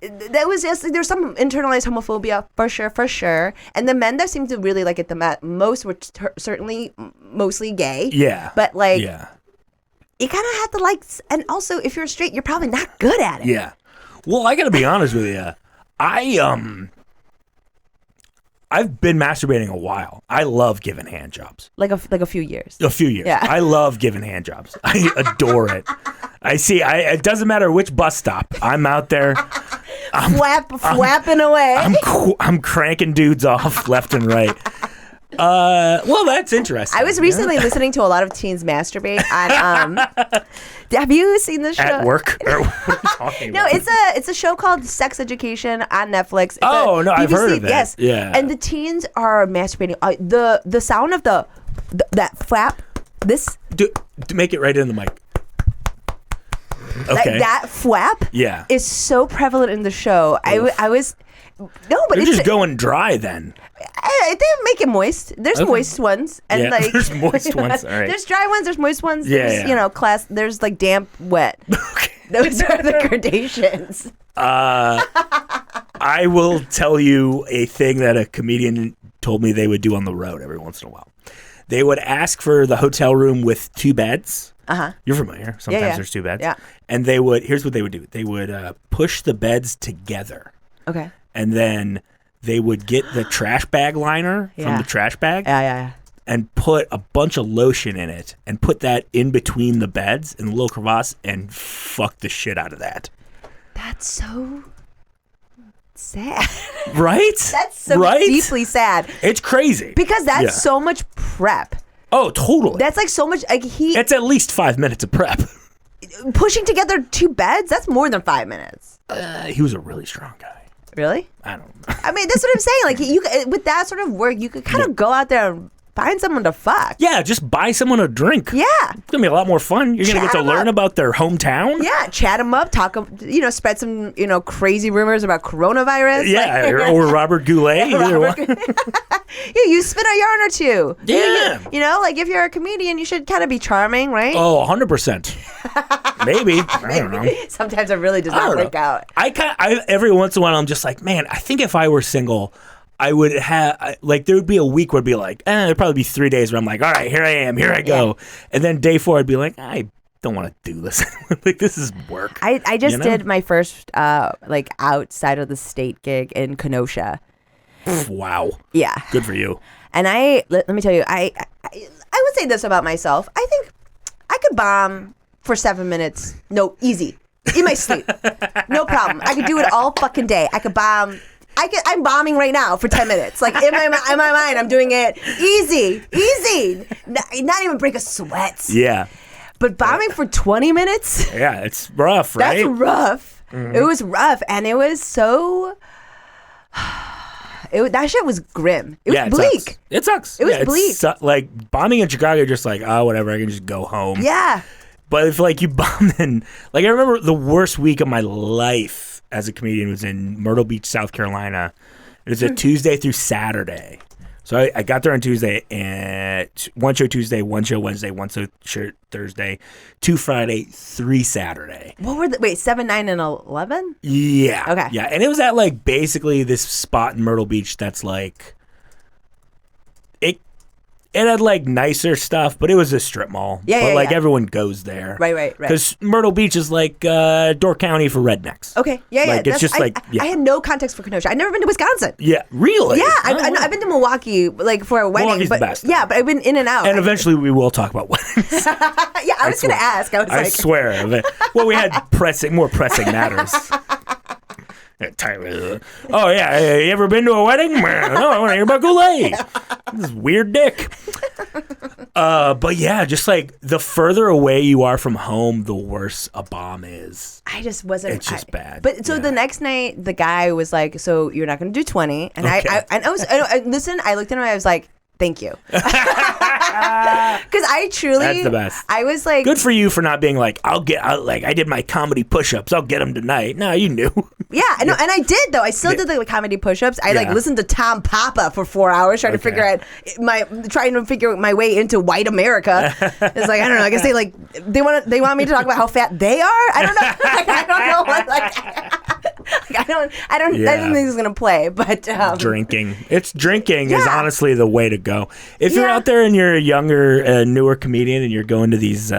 that was just, there's some internalized homophobia for sure. And the men that seemed to really like it the most were certainly mostly gay.
Yeah.
But like, you kind of have to like, and also if you're straight, you're probably not good at it.
Yeah. Well, I gotta be honest with you. I've been masturbating a while. I love giving hand jobs.
Like a few years.
A few years.
Yeah.
I love giving hand jobs. I adore it. It doesn't matter which bus stop. I'm out there.
Flapping away.
I'm cranking dudes off left and right. Well, that's interesting.
I was recently listening to a lot of teens masturbate on. Have you seen this show
at work? Or what are you talking
No,
about?
it's a show called Sex Education on Netflix. It's
I've heard of it.
Yes,
yeah.
And the teens are masturbating. The sound of that flap. This
make it right in the mic. Okay.
Like that flap.
Yeah.
Is so prevalent in the show. I was. No, but
you're just going dry then.
They make it moist. There's moist ones, and like
there's moist ones. All right.
There's dry ones. There's moist ones.
Yeah,
There's, There's like damp, wet.
Okay.
Those are the gradations.
I will tell you a thing that a comedian told me they would do on the road every once in a while. They would ask for the hotel room with 2 beds. You're familiar. Sometimes there's 2 beds.
Yeah.
And they would. Here's what they would do. They would push the beds together.
Okay.
And then they would get the trash bag liner from the trash bag and put a bunch of lotion in it and put that in between the beds in the little crevasse and fuck the shit out of that.
That's so sad.
Right?
That's so deeply sad.
It's crazy.
Because that's so much prep.
Oh, totally.
That's like so much. Like
it's at least 5 minutes of prep.
Pushing together 2 beds, that's more than 5 minutes.
He was a really strong guy.
Really?
I don't know.
I mean, that's what I'm saying. Like, you with that sort of work, you could kind of go out there and find someone to fuck.
Yeah, just buy someone a drink.
Yeah.
It's going to be a lot more fun. You're going to get to learn about their hometown.
Yeah, chat them up, spread some, crazy rumors about coronavirus.
Yeah, or Robert Goulet. Either one.
You spit a yarn or two.
Yeah.
If you're a comedian, you should kind of be charming, right?
Oh, 100%. Maybe. I don't know.
Sometimes it really does not work out.
I every once in a while, I'm just like, man, I think if I were single, I would have, there would be a week where it'd be like, there'd probably be 3 days where I'm like, all right, here I am, here I go. And then day 4, I'd be like, I don't want to do this. This is work.
I just did my first, outside of the state gig in Kenosha.
Wow.
Yeah.
Good for you.
And let me tell you, I would say this about myself. I think I could bomb for 7 minutes. No, easy. In my sleep. No problem. I could do it all fucking day. I could bomb. I'm bombing right now for 10 minutes. Like in my mind, I'm doing it easy. Not even break a sweat.
Yeah.
But bombing for 20 minutes?
Yeah, it's rough, right?
That's rough. Mm-hmm. It was rough, and it was so... that shit was grim. It was bleak.
It sucks.
It was bleak.
Like bombing in Chicago, you're just like, whatever, I can just go home.
Yeah.
But if you bomb in, I remember the worst week of my life as a comedian was in Myrtle Beach, South Carolina. It was a Tuesday through Saturday. So I got there on Tuesday, and 1 show Tuesday, 1 show Wednesday, 1 show Thursday, 2 Friday, 3 Saturday.
What were 7, 9, and 11?
Yeah.
Okay.
Yeah, and it was at basically this spot in Myrtle Beach that's it had nicer stuff, but it was a strip mall.
Yeah,
but everyone goes there.
Right.
Because Myrtle Beach is Door County for rednecks.
Okay, yeah.
It's just I
had no context for Kenosha. I've never been to Wisconsin.
Yeah, really?
Yeah, I've been to Milwaukee for a wedding.
Milwaukee's
but,
the best.
Yeah, but I've been in and out.
And eventually we will talk about weddings.
Yeah, I was going to ask. I
swear. Well, we had more pressing matters. Oh yeah, you ever been to a wedding? No, I want to hear about Goulet. This is weird dick. But yeah, just the further away you are from home, the worse a bomb is.
I just wasn't.
It's just bad.
But so the next night, the guy was like, "So you're not going to do 20?" And
okay.
I looked at him. I was like, Thank you. Because I truly,
That's the best.
I was like,
Good for you for not being like, I did my comedy push-ups. I'll get them tonight. No, you knew.
yeah, no, and I did though. I still did the comedy push-ups. I like
Yeah.
listened to Tom Papa for 4 hours trying to figure out my way into white America. It's like I don't know. I guess they want me to talk about how fat they are. I don't know. I don't know what I don't think this is gonna play. But
Drinking is honestly the way to go. If you're
Yeah.
out there and you're a younger, newer comedian and you're going to these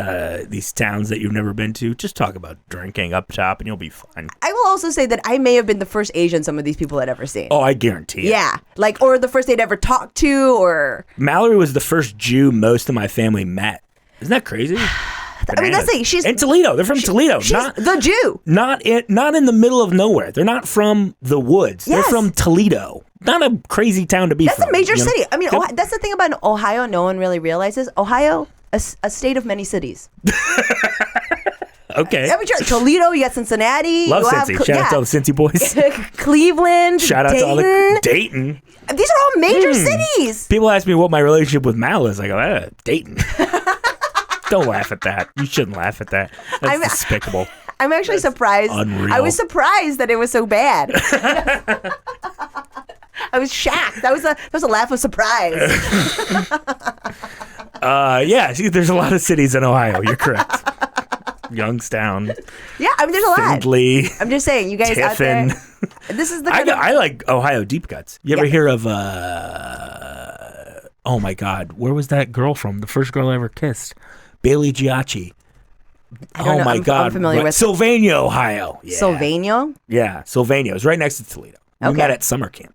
towns that you've never been to, just talk about drinking up top and you'll be fine.
I will also say that I may have been the first Asian some of these people had ever seen.
Oh, I guarantee it.
Yeah, like or the first they'd ever talked to, or
Mallory was the first Jew most of my family met. Isn't that crazy?
I mean, that's like she's
in Toledo. They're from Toledo.
She's
Not
the Jew.
not in the middle of nowhere. They're not from the woods.
Yes.
They're from Toledo. Not a crazy town to be
That's
from.
a major
you know?
city. I mean,
Yep.
that's the thing about Ohio. No one really realizes Ohio, a state of many cities.
Okay.
I mean, sure, Toledo, you got Cincinnati.
Love
you have
Cincy. Shout out to all the Cincy boys.
Cleveland.
Shout out
Dayton.
to all the Dayton.
These are all major cities.
People ask me what my relationship with Mal is. I go, Dayton. Don't laugh at that. You shouldn't laugh at that. That's despicable.
I'm actually surprised.
unreal.
I was surprised that it was so bad. I was shocked. That was a laugh of surprise.
Yeah, see, there's a lot of cities in Ohio. You're correct. Youngstown,
Yeah, I mean, there's a lot.
Findlay,
I'm just saying, you guys out there.
Tiffin.
This is the
I like Ohio deep cuts. You ever
Yeah.
hear of oh my God, where was that girl from? The first girl I ever kissed, Bailey Giacchi.
don't
Oh
know.
my
I'm
God,
familiar with-
Sylvania, Ohio. Yeah.
Sylvania.
Yeah, Sylvania. It was right next to Toledo. We
Okay.
met at summer camp.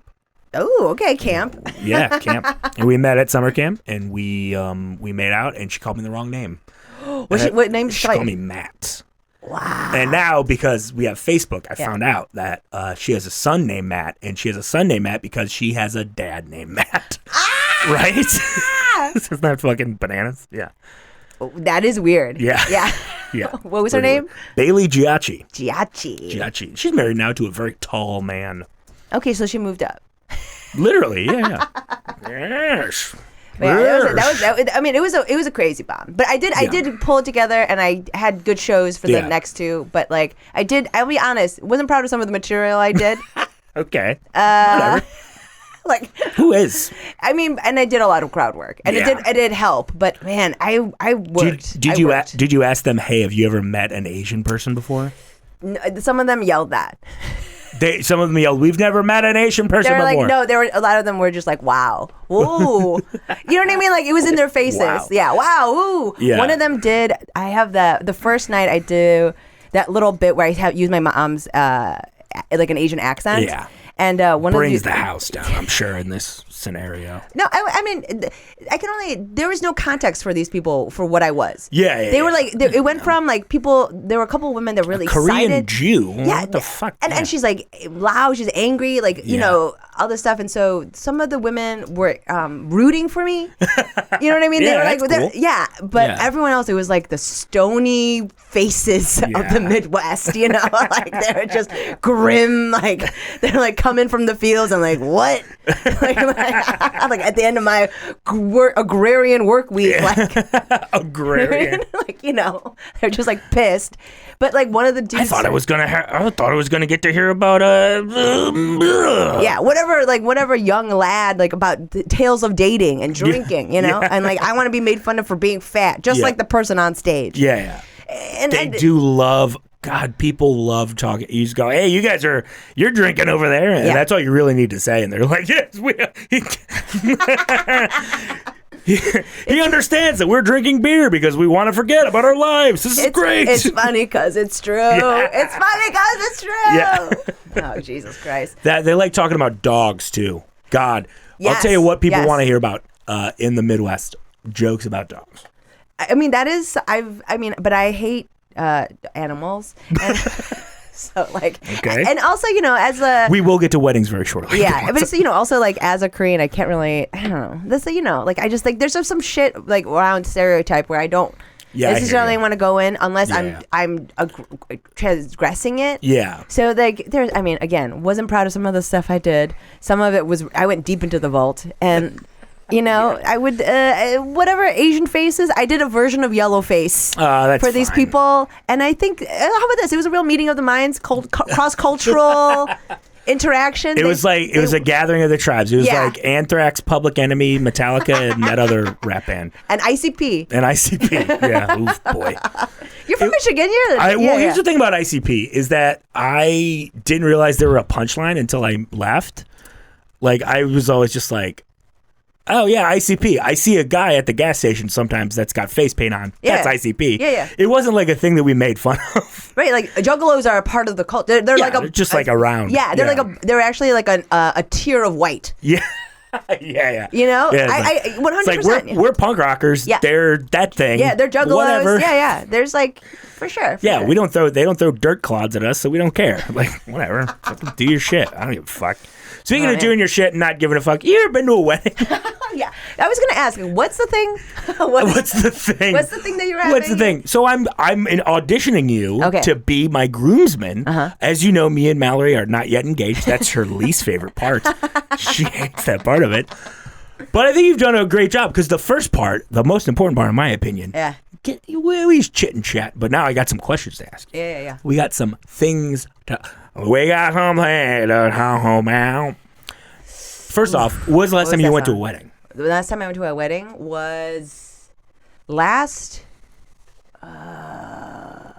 Oh, okay, camp.
Yeah, camp. And we met at summer camp, and we made out, and she called me the wrong name.
What name did
She
she call
called
you?
me Matt.
Wow.
And now, because we have Facebook, I
Yeah.
found out that she has a son named Matt, and she has a son named Matt because she has a dad named Matt. Right? Isn't that fucking bananas? Yeah.
That is weird.
Yeah.
Yeah.
Yeah.
What was her
Pretty
name?
weird. Bailey Giacchi.
Giacchi.
Giacchi. She's married now to a very tall man.
Okay, so she moved up.
Literally, yeah. Yes.
But yeah, that was I mean, it was a crazy bomb. But I did pull it together, and I had good shows for the
Yeah.
next two. But like I'll be honest, wasn't proud of some of the material I did.
Okay. Whatever.
Like,
Who is?
I mean, and I did a lot of crowd work, and
Yeah.
it did help. But man, I worked.
Did
I
you
worked.
did you ask them, hey, have you ever met an Asian person before?
Some of them yelled that.
Some of them yelled, we've never met an Asian person
They were
before.
like, no, a lot of them were just like, wow, ooh, you know what I mean? Like it was in their faces.
Wow.
Yeah, wow, ooh.
Yeah.
One of them did. I have the first night I do that little bit where I use my mom's like an Asian accent.
Yeah.
And one
Brings
of
the house down, I'm sure, in this scenario.
No, I mean, there was no context for these people for what I was.
Yeah,
They were like, it went from like people, there were a couple of women that were really
Korean
excited.
Jew?
Yeah.
What the fuck?
And she's like loud, she's angry, like, you
Yeah.
know, all this stuff. And so some of the women were rooting for me. You know what I mean?
Yeah,
They were like,
that's cool.
yeah. But
Yeah.
everyone else, it was like the stony faces of
Yeah.
the Midwest, you know? Like they were just grim, like they're like coming from the fields and like, what? like at the end of my agrarian work week, like
Agrarian.
like, you know, they're just like pissed. But like one of the dudes,
I thought I was gonna get to hear about
yeah, whatever young lad, like about the tales of dating and drinking, you know, and like I want to be made fun of for being fat, just
Yeah.
like the person on stage.
Yeah.
And
They do love. God, people love talking. You just go, hey, you're drinking over there, and
Yeah.
that's all you really need to say. And they're like, yes, he understands that we're drinking beer because we want to forget about our lives. This is great.
It's funny because it's true.
Yeah.
It's funny because it's true.
Yeah.
Oh, Jesus Christ.
That they like talking about dogs too. God, I'll
Yes,
tell you what people
yes.
want to hear about in the Midwest: jokes about dogs.
I mean, but I hate animals. And so like,
Okay.
and also, you know, as a,
We will get to weddings very shortly.
yeah, but it's, you know, also like as a Korean, I can't really, I don't know. This, you know, like I just like there's some shit like around stereotype where I don't
Yeah, I hear
necessarily
you.
want to go in unless
Yeah.
I'm transgressing it.
Yeah.
So like there's, I mean, again, wasn't proud of some of the stuff I did. Some of it was I went deep into the vault and You know, I would whatever Asian faces. I did a version of yellow face
That's
for these
fine.
people, and I think how about this? It was a real meeting of the minds, cross cultural interaction.
It was a gathering of the tribes. It was
Yeah.
like Anthrax, Public Enemy, Metallica, and that other rap band.
and ICP.
And ICP. Yeah, oof, boy.
You're from Michigan,
Here's the thing about ICP is that I didn't realize they were a punchline until I left. Like, I was always just like, oh, yeah, ICP. I see a guy at the gas station sometimes that's got face paint on.
Yeah.
That's ICP.
Yeah.
It wasn't like a thing that we made fun of.
Right, like juggalos are a part of the culture. They're like
they're just like around.
Yeah, they're actually like a tier of white.
Yeah. yeah.
You know,
Yeah,
I 100%.
It's like we're punk rockers.
Yeah.
They're that thing.
Yeah, they're juggalos.
Whatever.
Yeah. There's like for sure.
Yeah,
sure.
they don't throw dirt clods at us, so we don't care. Like, whatever. Fucking do your shit. I don't give a fuck. Speaking of doing your shit and not giving a fuck, you ever been to a wedding?
Yeah, I was gonna ask, what's the thing?
What's the thing?
What's the thing that you're having?
What's the thing? So I'm auditioning you
Okay.
to be my groomsman. As you know, me and Mallory are not yet engaged. That's her least favorite part. She hates that part of it. But I think you've done a great job because the first part, the most important part, in my opinion,
Yeah.
we chit and chat. But now I got some questions to ask.
Yeah.
We got some things to. We got something to talk about. First off, when was the last time you went to a wedding?
The last time I went to a wedding was last. I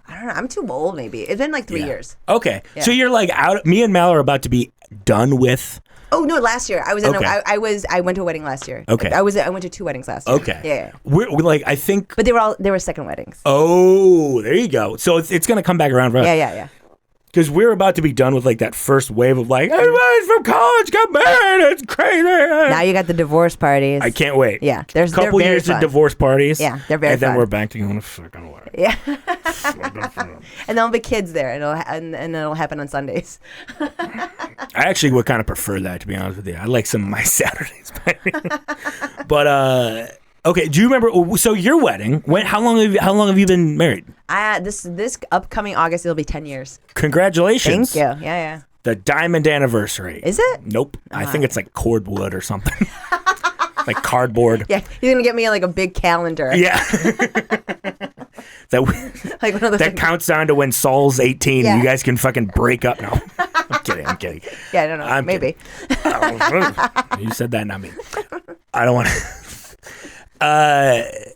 don't know. I'm too old. Maybe it's been like 3 years.
Okay,
Yeah.
so you're like out. Me and Mal are about to be done with.
Oh no, last year I was.
Okay.
I went to a wedding last year.
Okay.
I went to 2 weddings last year.
Okay,
Yeah.
We're like I think.
But they were second weddings.
Oh, there you go. So it's gonna come back around for us.
Yeah.
Because we're about to be done with like that first wave of like everybody's from college got married. It's crazy.
Now you got the divorce parties.
I can't wait.
Yeah,
a couple
they're very
years
fun.
of divorce parties.
Yeah, they're very
And then
fun.
we're back to going to fucking wedding.
Yeah. And there'll be kids there, and it'll happen on Sundays.
I actually would kind of prefer that, to be honest with you. I like some of my Saturdays. But okay, do you remember? So your wedding? How long have you been married?
This upcoming August it'll be 10 years.
Congratulations!
Thank you. Yeah.
The diamond anniversary.
Is it?
Nope. I think it's like cordwood or something. Like cardboard.
Yeah, he's gonna get me like a big calendar.
Yeah. That
Like one of those.
that counts down to when Saul's 18.
Yeah.
You guys can fucking break up. No, I'm kidding.
Yeah, I don't know. Maybe.
You said that, not me. I don't want to.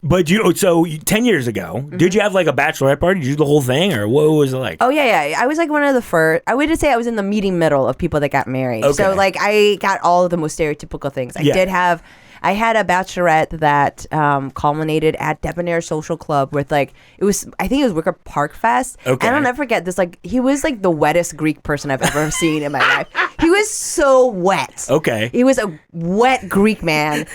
But so 10 years ago, did you have like a bachelorette party? Did you do the whole thing, or what was it like?
Oh yeah. I was like one of the first. I would just say I was in the meeting middle of people that got married.
Okay.
So like I got all of the most stereotypical things. I had a bachelorette that culminated at Debonair Social Club with I think it was Wicker Park Fest.
Okay.
And I'll never forget this. Like he was like the wettest Greek person I've ever seen in my life. He was so wet.
Okay.
He was a wet Greek man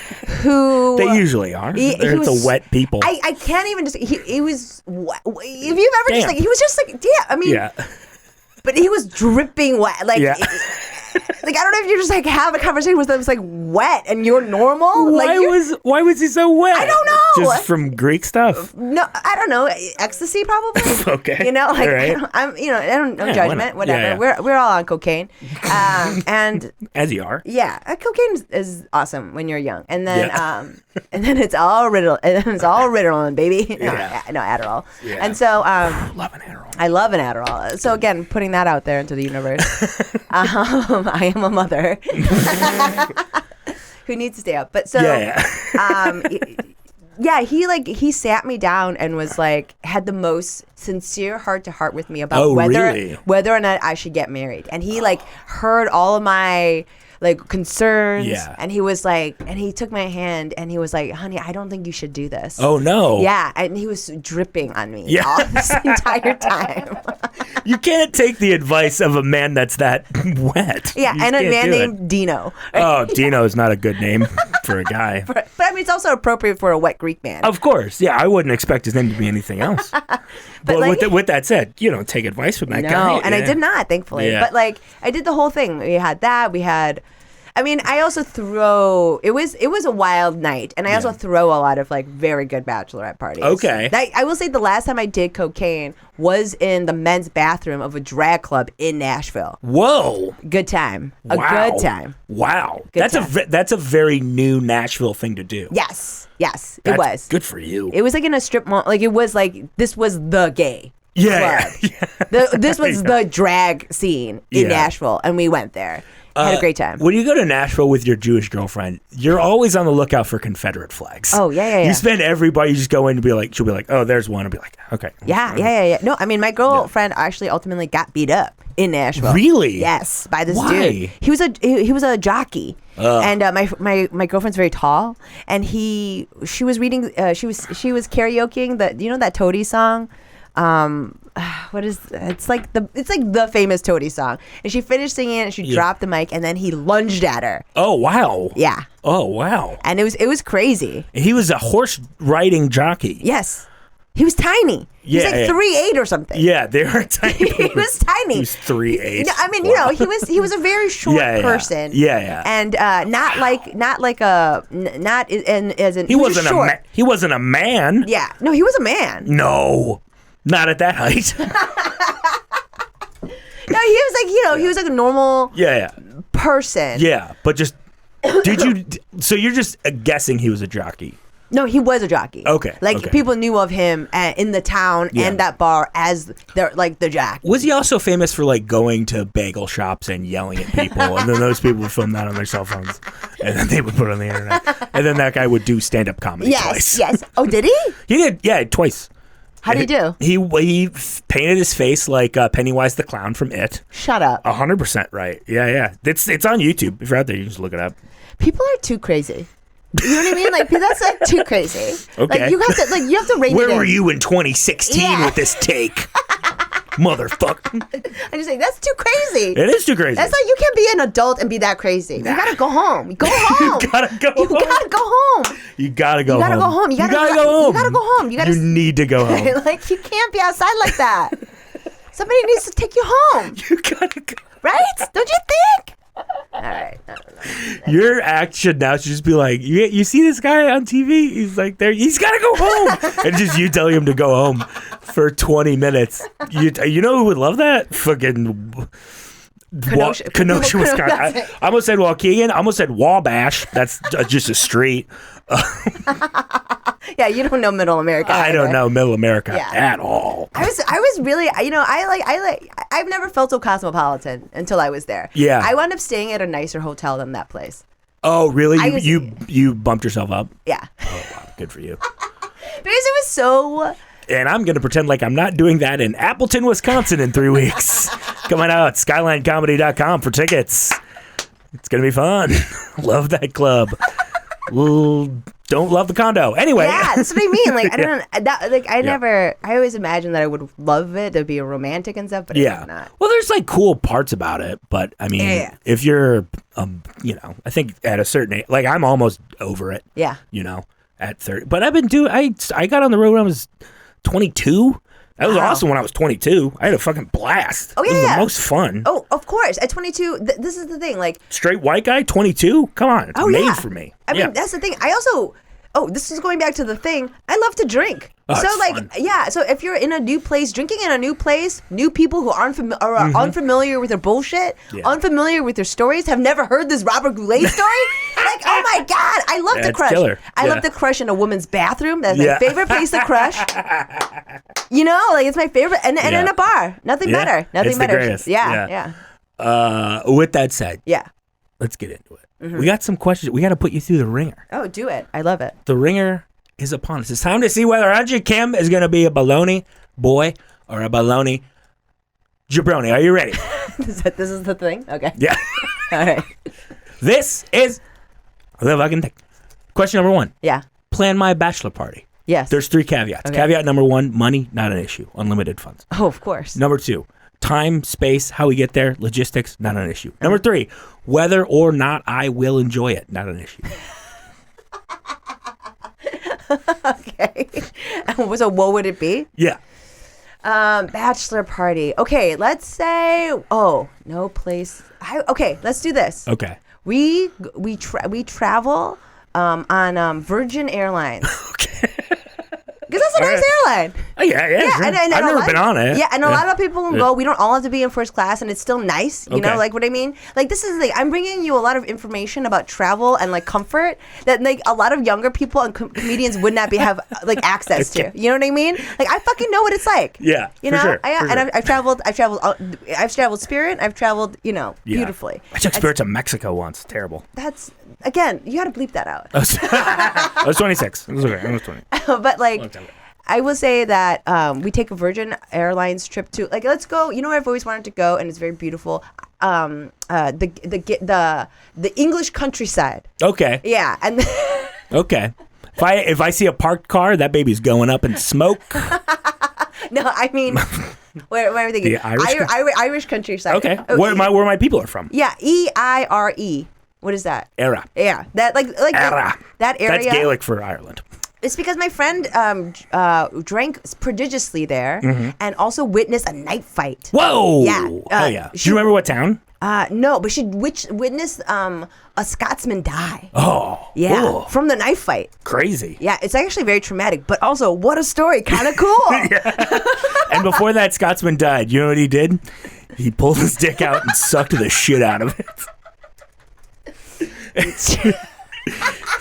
who
They usually are.
He
They're
was-
the wet people.
I can't even just. He was. If you've ever just
Damn.
like, he was just like, yeah. I mean,
Yeah.
but he was dripping wet. Like,
Yeah.
like I don't know if you just like have a conversation with them. It's like wet and you're normal.
Why was he so wet?
I don't know.
Just from Greek stuff.
No, I don't know. Ecstasy, probably.
Okay.
You know, like
All right.
I don't know
Yeah, why
judgment.
not?
Whatever.
Yeah.
We're all on cocaine, and
As you are.
yeah, cocaine is awesome when you're young, and then
Yeah.
and then it's all Ritalin, baby. No,
Yeah.
no Adderall.
Yeah.
And so
Love an Adderall.
I love an Adderall. So again, putting that out there into the universe. I am a mother who needs to stay up. But so yeah, he sat me down and was like, had the most sincere heart to heart with me about whether or not I should get married. And he like heard all of my like concerns.
Yeah.
And he was like, and he took my hand and he was like, honey, I don't think you should do this.
Oh no.
Yeah. And he was dripping on me
Yeah.
all this entire time.
You can't take the advice of a man that's that wet.
Yeah.
You
And a
can't
man
do it.
named Dino.
Oh, Dino is not a good name for a guy.
But I mean, it's also appropriate for a wet Greek man.
Of course. Yeah, I wouldn't expect his name to be anything else. But
like-
with that said, you don't take advice from that guy.
No, and I
Yeah.
did not, thankfully.
Yeah.
But like, I did the whole thing. We had that. We had, I mean, I also throw. It was a wild night, and I also throw a lot of like very good bachelorette parties.
Okay.
I will say the last time I did cocaine was in the men's bathroom of a drag club in Nashville.
Whoa.
Good time. A
Wow.
good time.
Wow.
Good
That's a very new Nashville thing to do.
Yes, it
That's
was.
good for you.
It was like in a strip mall. Like it was like this was the gay
Yeah.
club. This was the drag scene in Nashville, and we went there. Had a great time.
When you go to Nashville with your Jewish girlfriend, you're always on the lookout for Confederate flags.
Oh, yeah.
You spend everybody, you just go in and be like, she'll be like, oh, there's one. I'll be like, okay.
Yeah. No, I mean, my girlfriend actually ultimately got beat up in Nashville.
Really?
Yes, by this
Why?
dude. He was a jockey. And my girlfriend's very tall, and she was reading. She was karaokeing that Toady song. What is it's like the famous Toady song, and she finished singing it and she dropped the mic, and then he lunged at her.
Oh wow.
Yeah.
Oh wow.
And it was crazy.
He was a horse riding jockey.
Yes. He was tiny. He was like 3'8" or something.
Yeah, they were tiny.
He was tiny.
He was 3'8".
No, I mean,
Wow.
he was a very short person.
Yeah.
And he
wasn't
short.
he wasn't a man.
Yeah. No, he was a man.
No. Not at that height.
No, he was like, he was like a normal person.
Yeah, but just so you're just guessing he was a jockey.
No, he was a jockey.
Okay.
People knew of him in the town and that bar as the jock.
Was he also famous for like going to bagel shops and yelling at people, and then those people would film that on their cell phones, and then they would put it on the internet, and then that guy would do stand-up comedy twice.
Yes. Oh, did he?
He did. Yeah, twice.
How did he do?
He painted his face like Pennywise the Clown from It.
Shut up.
100% right. Yeah. It's on YouTube. If you're out there, you can just look it up.
People are too crazy. You know what I mean? Like that's like too crazy.
Okay.
Like you have to rein it in.
Where were you in 2016 with this take? Motherfucker.
I'm just saying that's too crazy.
It is too crazy.
That's like you can't be an adult and be that crazy. You gotta go home. Go home.
You gotta go home.
You gotta go home.
You gotta go
home. You gotta go home.
You gotta go home.
You gotta go home.
You need to go home.
Like you can't be outside like that. Somebody needs to take you home.
You gotta go.
Right? Don't you think? All right. No.
Your act should just be like, you see this guy on TV? He's like there. He's gotta go home, and just you telling him to go home for 20 minutes. You know who would love that? Fucking Kenosha, Wisconsin. I almost said Waukegan. I almost said Wabash. That's just a street.
Yeah, you don't know Middle America.
I don't know Middle America at all.
I was really, I've never felt so cosmopolitan until I was there.
Yeah.
I wound up staying at a nicer hotel than that place.
Oh, really? You bumped yourself up?
Yeah.
Oh, wow. Good for you.
Because it was so...
And I'm going to pretend like I'm not doing that in Appleton, Wisconsin in 3 weeks. Come on out, SkylineComedy.com for tickets. It's going to be fun. Love that club. Don't love the condo. Anyway.
Yeah, that's what I mean. Like, I don't, that, like, I never, I always imagined that I would love it. There'd be a romantic and stuff, but it's not.
Well, there's like cool parts about it, but I mean, if you're, I think at a certain age, like I'm almost over it.
Yeah.
At 30. But I've been doing, I got on the road when I was 22. That was awesome when I was 22. I had a fucking blast.
Oh, yeah.
It was the most fun.
Oh, of course. At 22, this is the thing. Like,
straight white guy, 22? Come on. It's made for me.
I mean, that's the thing. I also, this is going back to the thing. I love to drink.
Oh,
so, like,
fun.
So if you're in a new place, drinking in a new place, new people who are unfamiliar with their bullshit, unfamiliar with their stories, have never heard this Robert Goulet story. Like, oh my God, I love to crush.
Killer.
I love to crush in a woman's bathroom. That's my favorite place to crush. Like it's my favorite. And in a bar. Nothing better. Nothing
it's
better.
The greatest.
Yeah.
With that said,
let's
get into it. We got some questions. We got to put you through the ringer.
Oh, do it. I love it.
The ringer is upon us. It's time to see whether Eunji Kim is going to be a Bologna Boy or a Bologna Jabroni. Are you ready?
This is the thing? Okay.
Yeah.
All right.
This is the fucking thing. Question number 1.
Yeah.
Plan my bachelor party.
Yes.
There's 3 caveats.
Okay.
Caveat number 1, money, not an issue. Unlimited funds.
Oh, of course.
Number 2, time, space, how we get there, logistics, not an issue. Number 3, whether or not I will enjoy it, not an issue.
Okay. So what would it be?
Yeah.
Bachelor party. Okay, let's say, no place. Okay, let's do this.
Okay.
We travel on Virgin Airlines.
Okay.
Because that's a nice airline.
Oh, yeah. Sure.
And
I've never been on it.
Yeah, and a lot of people can go. We don't all have to be in first class, and it's still nice. You know, like what I mean? Like this is I'm bringing you a lot of information about travel and like comfort that like a lot of younger people and comedians would not have like access to. You know what I mean? Like I fucking know what it's like.
Yeah,
you know.
Sure,
I've traveled Spirit. I've traveled beautifully.
I took Spirit to Mexico once. Terrible.
That's again, you got to bleep that out.
I was 26. It was okay. I was 20.
But like, I will say that we take a Virgin Airlines trip to like let's go. You know where I've always wanted to go, and it's very beautiful. The English countryside.
Okay.
Yeah, and
okay. If I see a parked car, that baby's going up in smoke.
no, I mean, where am I thinking?
The
Irish countryside.
Okay. Where my people are from.
Yeah, EIRE. What is that?
Era.
Yeah, that like
Era.
that area.
That's Gaelic for Ireland.
It's because my friend drank prodigiously there and also witnessed a night fight.
Whoa!
Yeah.
Oh yeah. Do you remember what town?
No, but she witnessed a Scotsman die.
Oh.
Yeah.
Whoa.
From the knife fight.
Crazy.
Yeah, it's actually very traumatic, but also what a story. Kind of cool.
And before that Scotsman died, you know what he did? He pulled his dick out and sucked the shit out of it.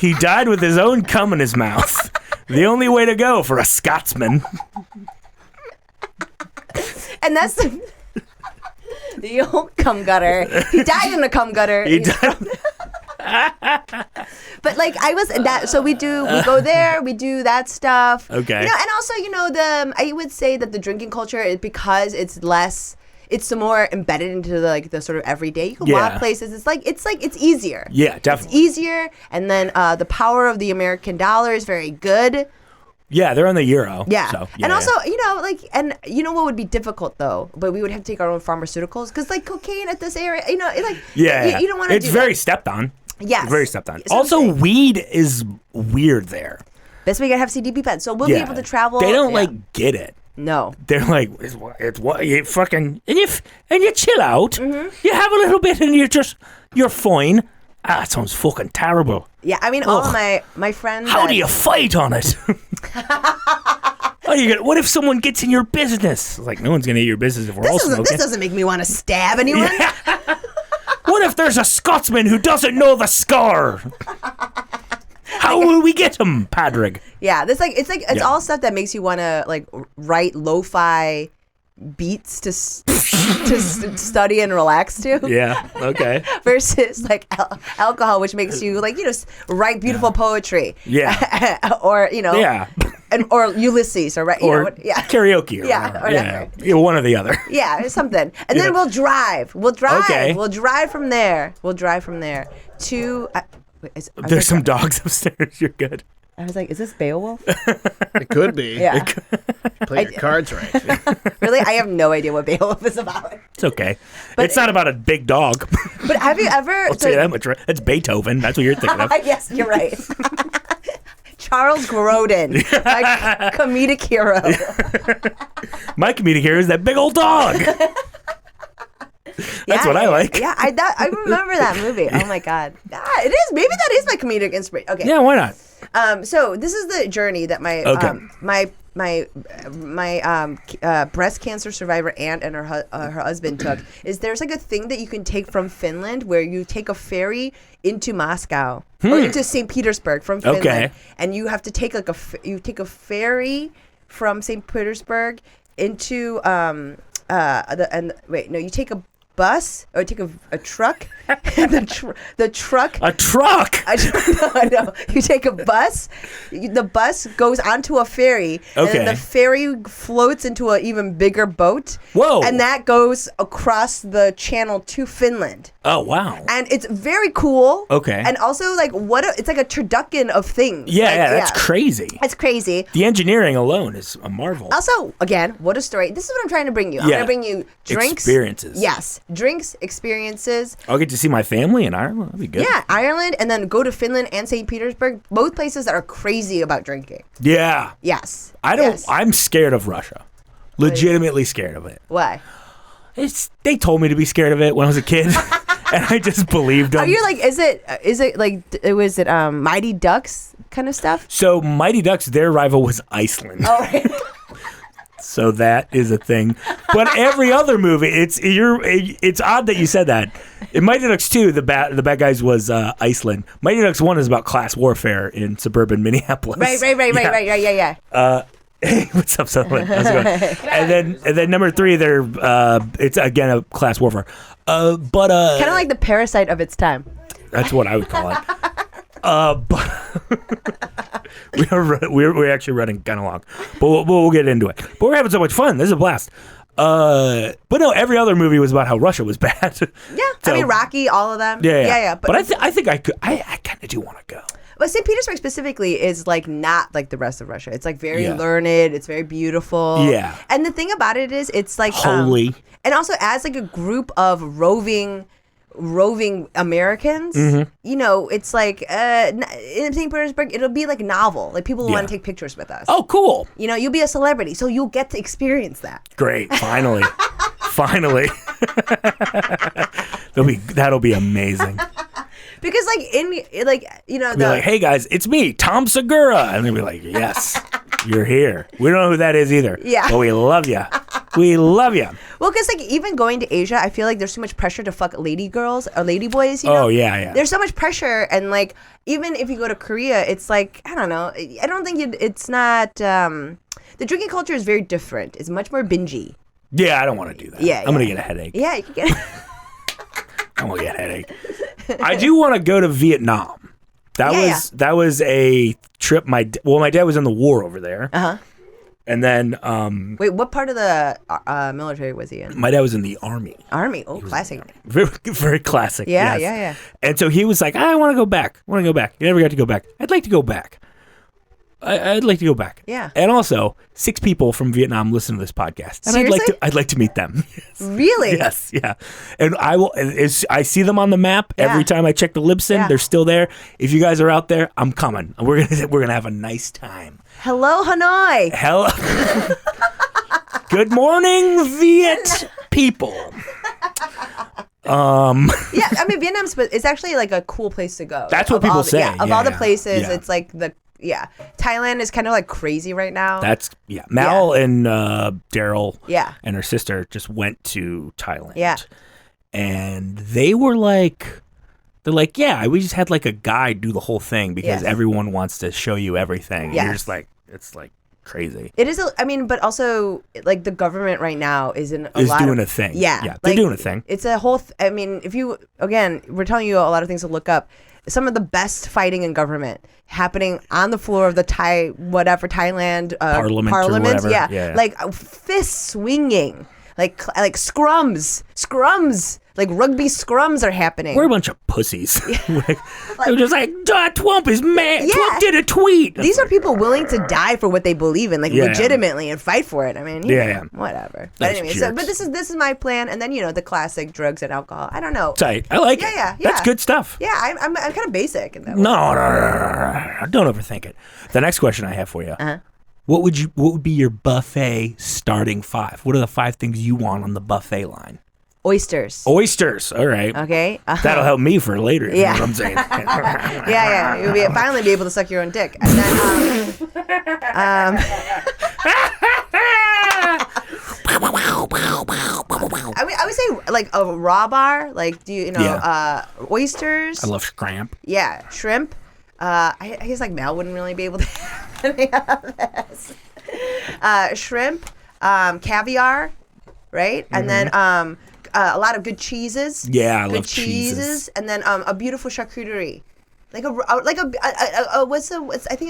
He died with his own cum in his mouth. The only way to go for a Scotsman.
And that's the old cum gutter. He died in a cum gutter.
He died.
But like I was that, so we go there, we do that stuff.
Okay.
You know, and also I would say that the drinking culture is because it's less. It's more embedded into the sort of everyday. You can walk places. It's easier.
Yeah, definitely.
It's easier, and then the power of the American dollar is very good.
Yeah, they're on the euro.
Yeah,
so,
and also and you know what would be difficult though, but we would have to take our own pharmaceuticals because like cocaine at this area, you don't want to.
It's very stepped on.
Yes,
it's very stepped on.
So
also, weed is weird there.
Best way to have CDB pens, so we'll be able to travel.
They don't get it.
No,
they're like it's what you fucking and you chill out.
Mm-hmm.
You have a little bit and you're fine. That sounds fucking terrible.
Yeah, I mean, all of my friends.
How do you fight on it? What if someone gets in your business? Like no one's gonna eat your business if we're all smoking.
This doesn't make me want to stab anyone.
Yeah. What if there's a Scotsman who doesn't know the scar? How will we get him, Padraig?
Yeah, it's all stuff that makes you want to like write lo-fi beats to study and relax to.
Yeah. Okay.
Versus like alcohol, which makes you like write beautiful poetry.
Yeah.
Or
Yeah.
or Ulysses or
karaoke. Or one or the other.
Yeah, or something. And then we'll drive.
Okay.
We'll drive from there. To.
There's some dogs upstairs. You're good.
I was like, is this Beowulf?
It could be.
Yeah.
Play your cards right.
Really? I have no idea what Beowulf is about.
It's okay. But it's not about a big dog.
But have you ever...
I'll tell you that much. It's Beethoven. That's what you're thinking of.
Yes, you're right. Charles Grodin, my comedic hero.
My comedic hero is that big old dog. That's what I like.
Yeah, I remember that movie. Oh my god, it is. Maybe that is my comedic inspiration. Okay.
Yeah, why not?
So this is the journey that my breast cancer survivor aunt and her husband took. Is there's like a thing that you can take from Finland where you take a ferry into Moscow or into St. Petersburg from Finland, and you have to take like you take a ferry from St. Petersburg into you take a bus or take a truck. the truck.
A truck.
No. You take a bus. The bus goes onto a ferry. And then the ferry floats into an even bigger boat.
Whoa!
And that goes across the channel to Finland.
Oh wow!
And it's very cool.
Okay.
And also like it's like a turducken of things.
Yeah, that's crazy.
It's crazy.
The engineering alone is a marvel.
Also, again, what a story. This is what I'm trying to bring you. I'm going to bring you drinks.
Experiences.
Yes. Drinks, experiences.
I'll get to see my family in Ireland. That'd be good.
Yeah, Ireland, and then go to Finland and St. Petersburg. Both places that are crazy about drinking.
Yeah.
Yes.
I'm scared of Russia. Legitimately scared of it.
Why?
They told me to be scared of it when I was a kid. and I just believed him.
Are you like? Is it like? Was it Mighty Ducks kind of stuff?
So Mighty Ducks, their rival was Iceland.
Oh, right.
So that is a thing. But every other movie, it's odd that you said that. In Mighty Ducks 2, the bad guys was Iceland. Mighty Ducks 1 is about class warfare in suburban Minneapolis.
Right. Yeah.
Hey, what's up, Sutherland? How's it going? and then number 3, it's again a class warfare. Kind of
like the Parasite of its time.
That's what I would call it. But we're actually running kind of long, but we'll get into it. But we're having so much fun. This is a blast. But no, every other movie was about how Russia was bad.
Yeah, so, I mean Rocky, all of them.
Yeah. But I think I could. I kind of do want to go.
But St. Petersburg specifically is like not like the rest of Russia. It's like very learned. It's very beautiful.
Yeah.
And the thing about it is, it's like
holy.
And also, as like a group of roving Americans, you know, it's like in St. Petersburg, it'll be like a novel. Like people will want to take pictures with us.
Oh, cool.
You know, you'll be a celebrity, so you'll get to experience that.
Great. Finally. That'll be amazing.
Because they'll
be like, hey guys, it's me, Tom Segura, and they'll be like, yes, you're here. We don't know who that is either.
Yeah.
But we love you. We love you.
Well, because like even going to Asia, I feel like there's too much pressure to fuck lady girls or lady boys. You know?
Oh yeah.
There's so much pressure, and like even if you go to Korea, it's like I don't know. I don't think it's not. The drinking culture is very different. It's much more bingey.
Yeah, I don't want to do that.
Yeah,
I'm gonna get a headache.
Yeah, you can get.
I'm gonna get a headache. I do want to go to Vietnam. That was a trip. My dad was in the war over there. And then
wait, what part of the military was he in?
My dad was in the army.
Army, oh, classic.
Very, very classic.
Yeah,
yes.
yeah.
And so he was like, I want to go back. He never got to go back. I'd like to go back. I'd like to go back.
Yeah.
And also, 6 people from Vietnam listen to this podcast, and
Seriously?
I'd like to meet them. Yes.
Really?
Yes. Yeah. And I will. I see them on the map every time I check the Libsyn.
Yeah.
They're still there. If you guys are out there, I'm coming. We're gonna have a nice time.
Hello, Hanoi.
Hello. Good morning, Viet people.
Yeah, I mean Vietnam's, it's actually like a cool place to go.
That's what people say.
Of all the places,
yeah.
It's like Thailand is kind of like crazy right now.
Mal and Daryl and her sister just went to Thailand.
Yeah.
And they were like, we just had like a guide do the whole thing because everyone wants to show you everything.
Yes.
And you're just like, it's like crazy.
It is, but also like the government right now is doing
a thing. Yeah, they're doing a thing.
It's a whole, we're telling you a lot of things to look up. Some of the best fighting in government happening on the floor of the Thailand
Parliament or whatever.
Yeah. Like fist swinging, like scrums, like rugby scrums are happening.
We're a bunch of pussies. They're just like, Twump is mad.
Yeah.
Twump did a tweet.
These are people willing to die for what they believe in, like legitimately, and fight for it. I mean, whatever. But anyway, this is my plan, and then the classic drugs and alcohol. I don't know.
Tight. I like it.
Yeah.
That's good stuff.
Yeah, I'm kind of basic in that way.
No, don't overthink it. The next question I have for you. What would be your buffet starting 5? What are the 5 things you want on the buffet line?
Oysters.
All right.
Okay.
That'll help me for later. You know what I'm saying?
Yeah. You'll finally be able to suck your own dick. And then, I would say like a raw bar. Like, oysters.
I love shrimp.
Yeah, shrimp. I guess like Mel wouldn't really be able to have any of this. Shrimp, caviar, right? And then a lot of good cheeses.
Yeah, I
good
love cheeses.
And then a beautiful charcuterie, I think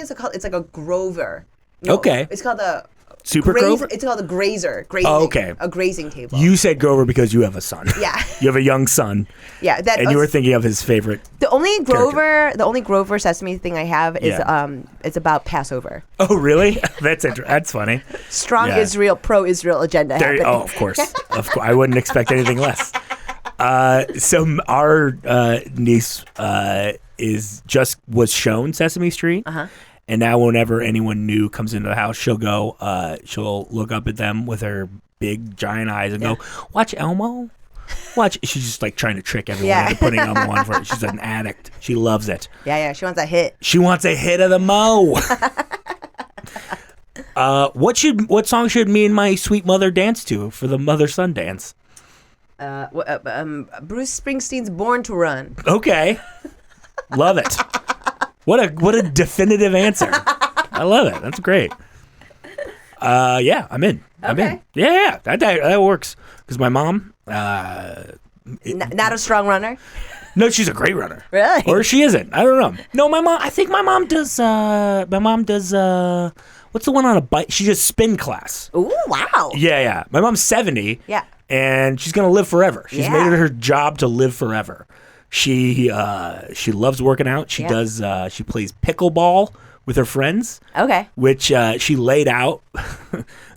it's like a Grover. No,
okay.
It's called the
Super Grover?
It's called the grazer. Grazing,
okay.
A grazing table.
You said Grover because you have a son.
Yeah.
You have a young son.
Yeah.
And you were thinking of his favorite.
The only Grover Sesame thing I have is it's about Passover.
Oh, really? That's funny.
Strong Israel, pro-Israel agenda happening.
Oh, of course. I wouldn't expect anything less. So our niece was shown Sesame Street. And now whenever anyone new comes into the house, she'll look up at them with her big giant eyes and go, watch Elmo. Watch. She's just like trying to trick everyone into putting on the one for her. She's an addict. She loves it.
Yeah. She wants a hit.
She wants a hit of the mo. What song should me and my sweet mother dance to for the mother-son dance?
Bruce Springsteen's "Born to Run."
Okay, love it. What a definitive answer. I love it. That's great. Yeah, I'm in. I'm in. Yeah, that works. Because my mom,
not a strong runner.
no, she's a great runner.
Really?
Or she isn't. I don't know. No, my mom. I think my mom does. What's the one on a bike? She does spin class.
Ooh, wow.
Yeah. My mom's 70.
Yeah.
And she's gonna live forever. She's made it her job to live forever. She loves working out. She does. She plays pickleball with her friends.
Okay.
Which she laid out.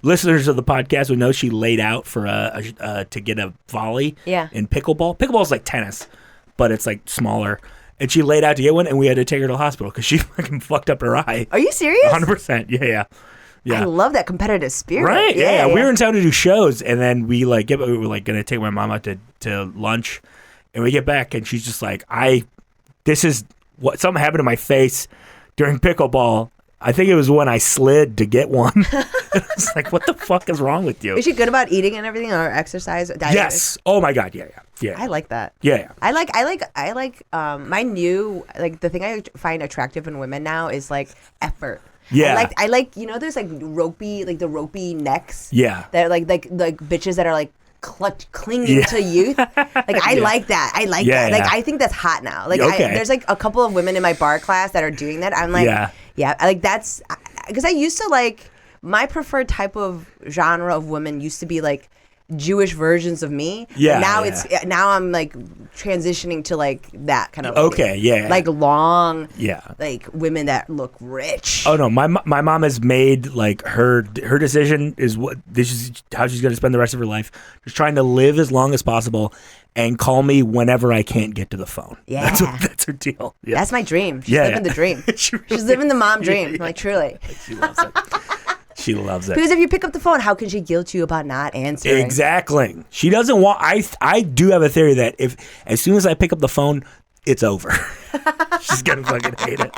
Listeners of the podcast would know she laid out for to get a volley.
Yeah.
In pickleball. Pickleball is like tennis, but it's like smaller. And she laid out to get one, and we had to take her to the hospital because she fucking fucked up her eye.
Are you serious?
100%. Yeah.
I love that competitive spirit.
Right? Yeah. We were in town to do shows, and then we were gonna take my mom out to lunch, and we get back, and she's just like, something happened to my face during pickleball. I think it was when I slid to get one. It's like, what the fuck is wrong with you?
Is she good about eating and everything, or exercise? Diet?
Yes. Oh my God. Yeah.
I like that.
Yeah.
I like my new, like, the thing I find attractive in women now is like effort.
Yeah.
I like there's like the ropey necks.
Yeah.
That are like bitches that are like clinging to youth. Like I like that. I like that. Like I think that's hot now. Like there's like a couple of women in my bar class that are doing that. I'm like, yeah, like that's because I used to like my preferred type of genre of women used to be like Jewish versions of me.
Yeah.
Now I'm like transitioning to like that kind of like long like women that look rich.
Oh no, my mom has made like her decision is this is how she's going to spend the rest of her life, just trying to live as long as possible and call me whenever I can't get to the phone.
Yeah,
that's her deal. Yeah.
That's my dream. She's living the dream. She's living the mom dream. Like truly.
She loves it. She loves it.
Because if you pick up the phone, how can she guilt you about not answering?
Exactly. She doesn't want. I do have a theory that as soon as I pick up the phone, it's over. She's gonna fucking hate it.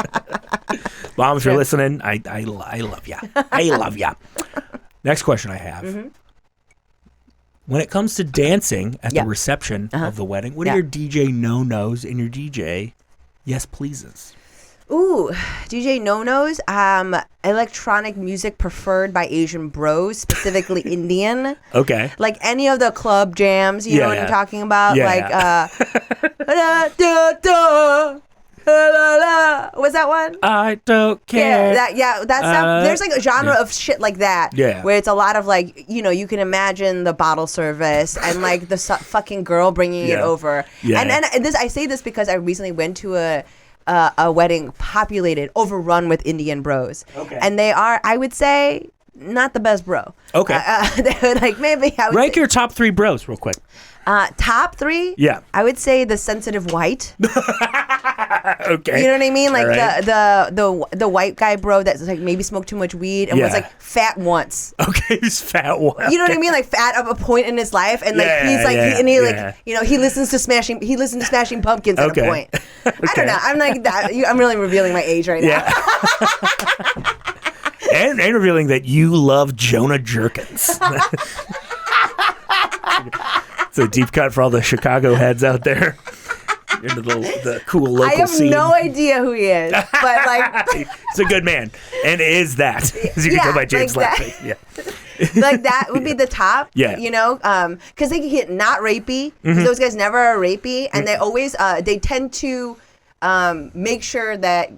Mom, if you're listening, I love ya. I love ya. Next question I have. Mm-hmm. When it comes to dancing at the reception of the wedding, what are your DJ no-nos and your DJ yes pleases?
Ooh, DJ no-nos. Electronic music preferred by Asian bros, specifically Indian.
Okay.
Like any of the club jams, you know what I'm talking about?
Yeah,
what's that one?
I don't care.
That's stuff. There's like a genre of shit like that.
Yeah.
Where it's a lot of like, you can imagine the bottle service and like the fucking girl bringing it over.
Yeah.
And this, I say this because I recently went to a wedding overrun with Indian bros. Okay. And they are, I would say, not the best bro.
Okay.
They would like maybe I would
rank your top 3 bros real quick.
Top 3?
Yeah.
I would say the sensitive white.
Okay.
You know what I mean? Like
right.
the white guy bro that's like maybe smoked too much weed and was like fat once.
Okay, he's fat once.
You know what I mean? Like fat at a point in his life, and like he listens to Smashing Pumpkins at a point. Okay. I don't know. I'm like that. I'm really revealing my age right now.
and revealing that you love Jonah Jerkins. It's a deep cut for all the Chicago heads out there. Into the cool local scene.
I have no idea who he is, but like
he's a good man, and is that as you can tell by James laughing. Yeah,
like that would be the top.
Yeah,
because they get not rapey. Mm-hmm. Those guys never are rapey, and they always they tend to make sure that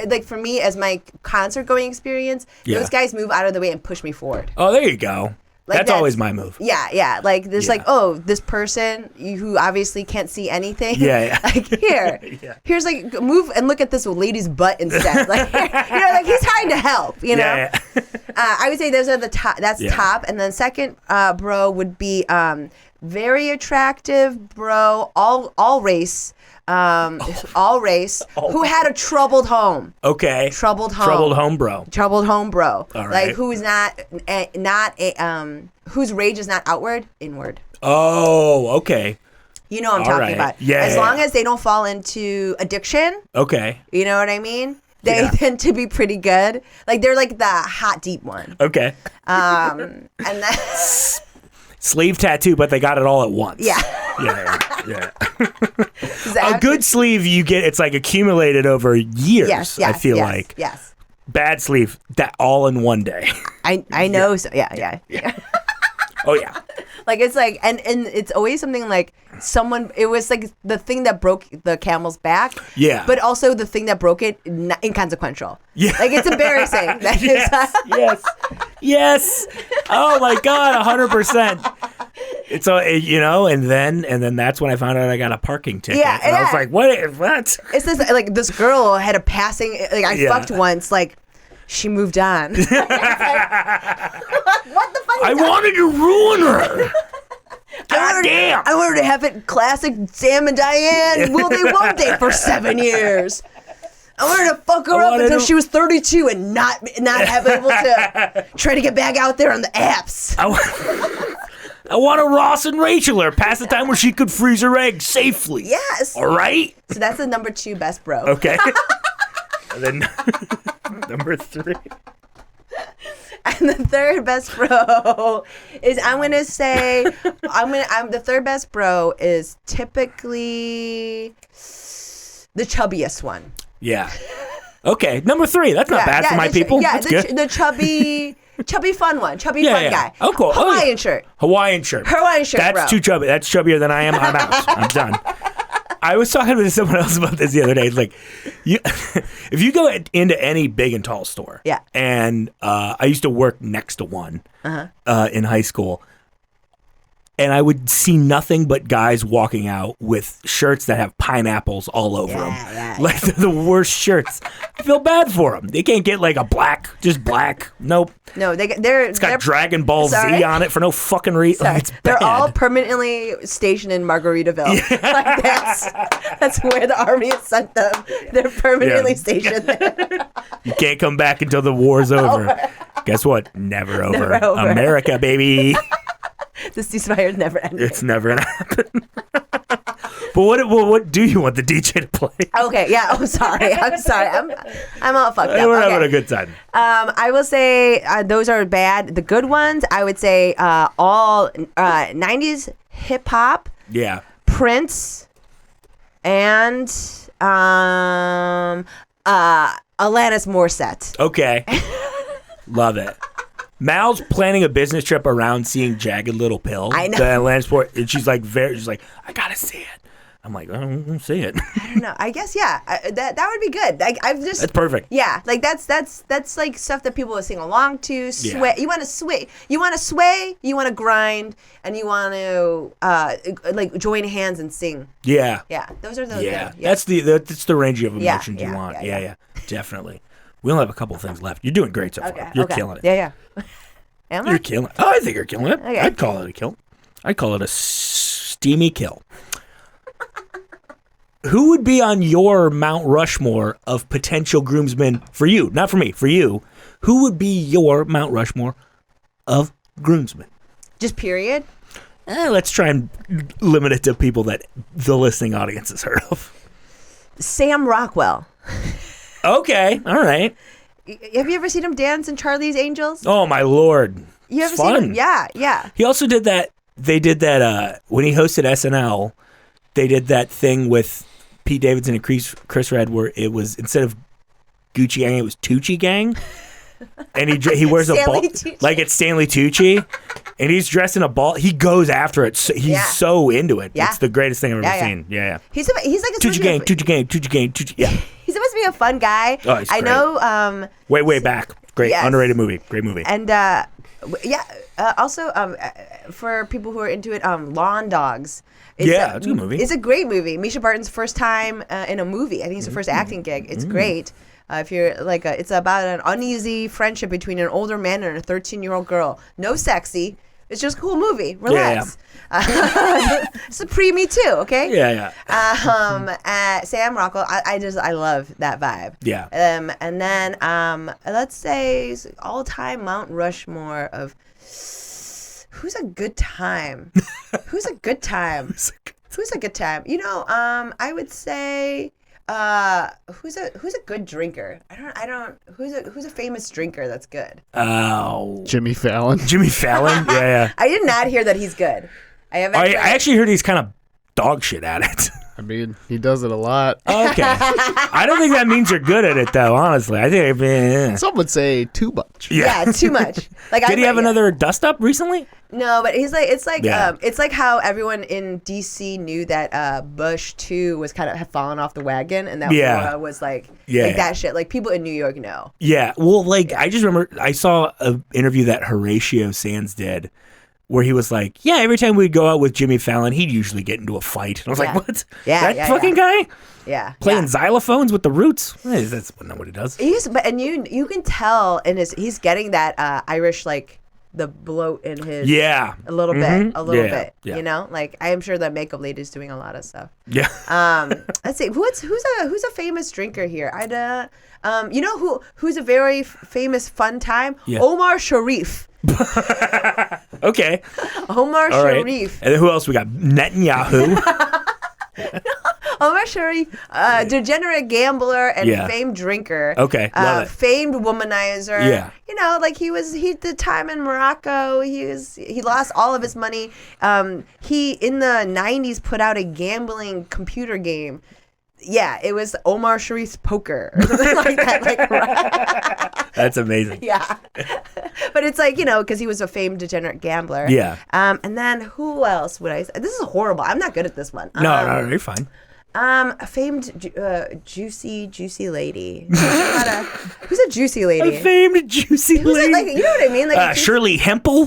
like for me as my concert going experience, those guys move out of the way and push me forward.
Oh, there you go.
Like
that's always my move.
Yeah. Like there's like, this person who obviously can't see anything.
Yeah.
Like here's like move and look at this lady's butt instead. Like like he's trying to help. I would say those are the top. That's top, and then second, bro would be very attractive bro, all race, who had a troubled home.
Okay.
Troubled home.
Troubled home bro. All right.
Like who's whose rage is not outward, inward.
Oh, okay.
You know what I'm talking about.
Yeah.
As long as they don't fall into addiction.
Okay.
You know what I mean? They tend to be pretty good. Like they're like the hot deep one.
Okay.
And then
sleeve tattoo, but they got it all at once.
Yeah.
Yeah. A good sleeve you get, it's like accumulated over years.
Yes,
I feel like.
Yes.
Bad sleeve, that all in one day.
I know. So, yeah.
Oh yeah.
Like it's like and it's always something like it was like the thing that broke the camel's back.
Yeah.
But also the thing that broke it inconsequential.
Yeah.
Like it's embarrassing.
Yes. Oh my God, 100%. It's and then that's when I found out I got a parking ticket.
Yeah,
and I was like, what?
It's this like this girl had a passing like I fucked once like. She moved on. What the fuck?
I wanted to ruin her. God damn.
I wanted to have it classic Sam and Diane. Will they, won't they for 7 years. I wanted to fuck her up until she was 32 and not have able to try to get back out there on the apps.
I want a Ross and Rachel her past the time where she could freeze her eggs safely.
Yes.
All right.
So that's the number 2 best bro.
Okay. And then number 3.
And the third best bro is the third best bro is typically the chubbiest one.
Yeah. Okay. Number 3. That's not bad for my people.
Yeah,
that's good.
The chubby fun one. Chubby fun guy.
Oh, cool.
Hawaiian shirt.
Hawaiian shirt,
That's
bro. Too chubby. That's chubbier than I am. I'm out. I'm done. I was talking to someone else about this the other day. It's like, if you go into any big and tall store, and I used to work next to one in high school, and I would see nothing but guys walking out with shirts that have pineapples all over them. Like they're the worst shirts. I feel bad for them. They can't get like just black. Nope.
No,
it's got Dragon Ball Z on it for no fucking reason. Like, it's bad.
They're all permanently stationed in Margaritaville. Yeah. Like that's where the army has sent them. They're permanently stationed there.
You can't come back until the war's over. Guess what? Never over.
Never over.
America, baby.
The ceasefire is never ending.
It's never gonna happen. But what do you want the DJ to play?
Okay, yeah. I'm sorry. I'm all fucked up.
We're having a good time.
I will say those are bad. The good ones, I would say all 90s hip hop.
Yeah.
Prince and Alanis Morissette.
Okay. Love it. Mal's planning a business trip around seeing Jagged Little Pill.
I know.
The Atlantis, and she's like, I gotta see it. I'm like, I don't see it.
I don't know. I guess that would be good. Like
that's perfect.
Yeah, like that's like stuff that people will sing along to. Sway. Yeah. You want to sway. You want to grind, and you want to like join hands and sing.
Yeah.
Yeah. Those are those.
Yeah. That's the range of emotions you want. Yeah. Definitely. We only have a couple of things left. You're doing great so far. You're killing it.
Yeah. Am I?
You're killing it. Oh, I think you're killing it.
Okay.
I'd call it a kill. I'd call it a steamy kill. Who would be on your Mount Rushmore of potential groomsmen for you? Not for me, for you. Who would be your Mount Rushmore of groomsmen?
Just period?
Let's try and limit it to people that the listening audience has heard of.
Sam Rockwell.
Okay, all right.
Have you ever seen him dance in Charlie's Angels?
Oh, my Lord.
You ever seen him? Yeah.
He also did that. They did that when he hosted SNL. They did that thing with Pete Davidson and Chris Red where it was, instead of Gucci Gang, it was Tucci Gang. And he wears a ball. Like it's Stanley Tucci. And he's dressed in a ball. He goes after it. He's so into it. Yeah. It's the greatest thing I've ever seen. Yeah.
He's like a
Tucci Gang. Yeah.
He's supposed to be a fun guy.
Oh, he's great.
I know.
Way back. Great. Yes. Underrated movie. Great movie.
And also for people who are into it, Lawn Dogs.
It's a good movie.
It's a great movie. Misha Barton's first time in a movie. I think it's her first acting gig. It's great. If you're like, it's about an uneasy friendship between an older man and a 13-year-old girl. No sexy, It's just a cool movie. Relax. It's a pre-Me Too, okay?
Yeah.
Sam Rockwell. I love that vibe.
Yeah.
And then let's say all-time Mount Rushmore of who's a good time. Who's a good time? Who's a good time? You know, I would say who's a good drinker? Who's a famous drinker that's good?
Oh,
Jimmy Fallon.
Jimmy Fallon. Yeah.
I did not hear that he's good.
I actually heard he's kind of dog shit at it.
I mean, he does it a lot.
Okay. I don't think that means you're good at it, though, honestly. I think...
Some would say too much.
Yeah, too much. Like,
Did he have another dust-up recently?
No, but it's like how everyone in DC knew that Bush 2 was kind of had fallen off the wagon, and that was like that shit. Like, people in New York know.
Yeah. Well, like, I just remember I saw an interview that Horatio Sands did where he was like, yeah, every time we'd go out with Jimmy Fallon, he'd usually get into a fight. And I was like, what? That fucking guy?
Yeah.
Playing xylophones with the Roots? That's not what he does.
And you can tell he's getting that Irish, like, the bloat in his a little bit, you know, like I am sure that makeup lady's doing a lot of stuff. Let's see, who's a famous drinker here? You know who's a very famous fun time? Omar Sharif.
Okay.
Omar Sharif.
And then who else we got? Netanyahu.
Omar Sharif, degenerate gambler and famed drinker.
Okay, love it.
Famed womanizer.
Yeah.
You know, like he did time in Morocco. He lost all of his money. He in the 90s put out a gambling computer game. Yeah, it was Omar Sharif's Poker or something like that.
That's amazing.
Yeah. But it's like, you know, because he was a famed degenerate gambler.
Yeah.
And then who else would I say? This is horrible. I'm not good at this one.
No, you're fine.
A famed juicy lady. Who's a juicy lady?
A famed juicy lady.
Like, you know what I mean? Like
Shirley Hempel?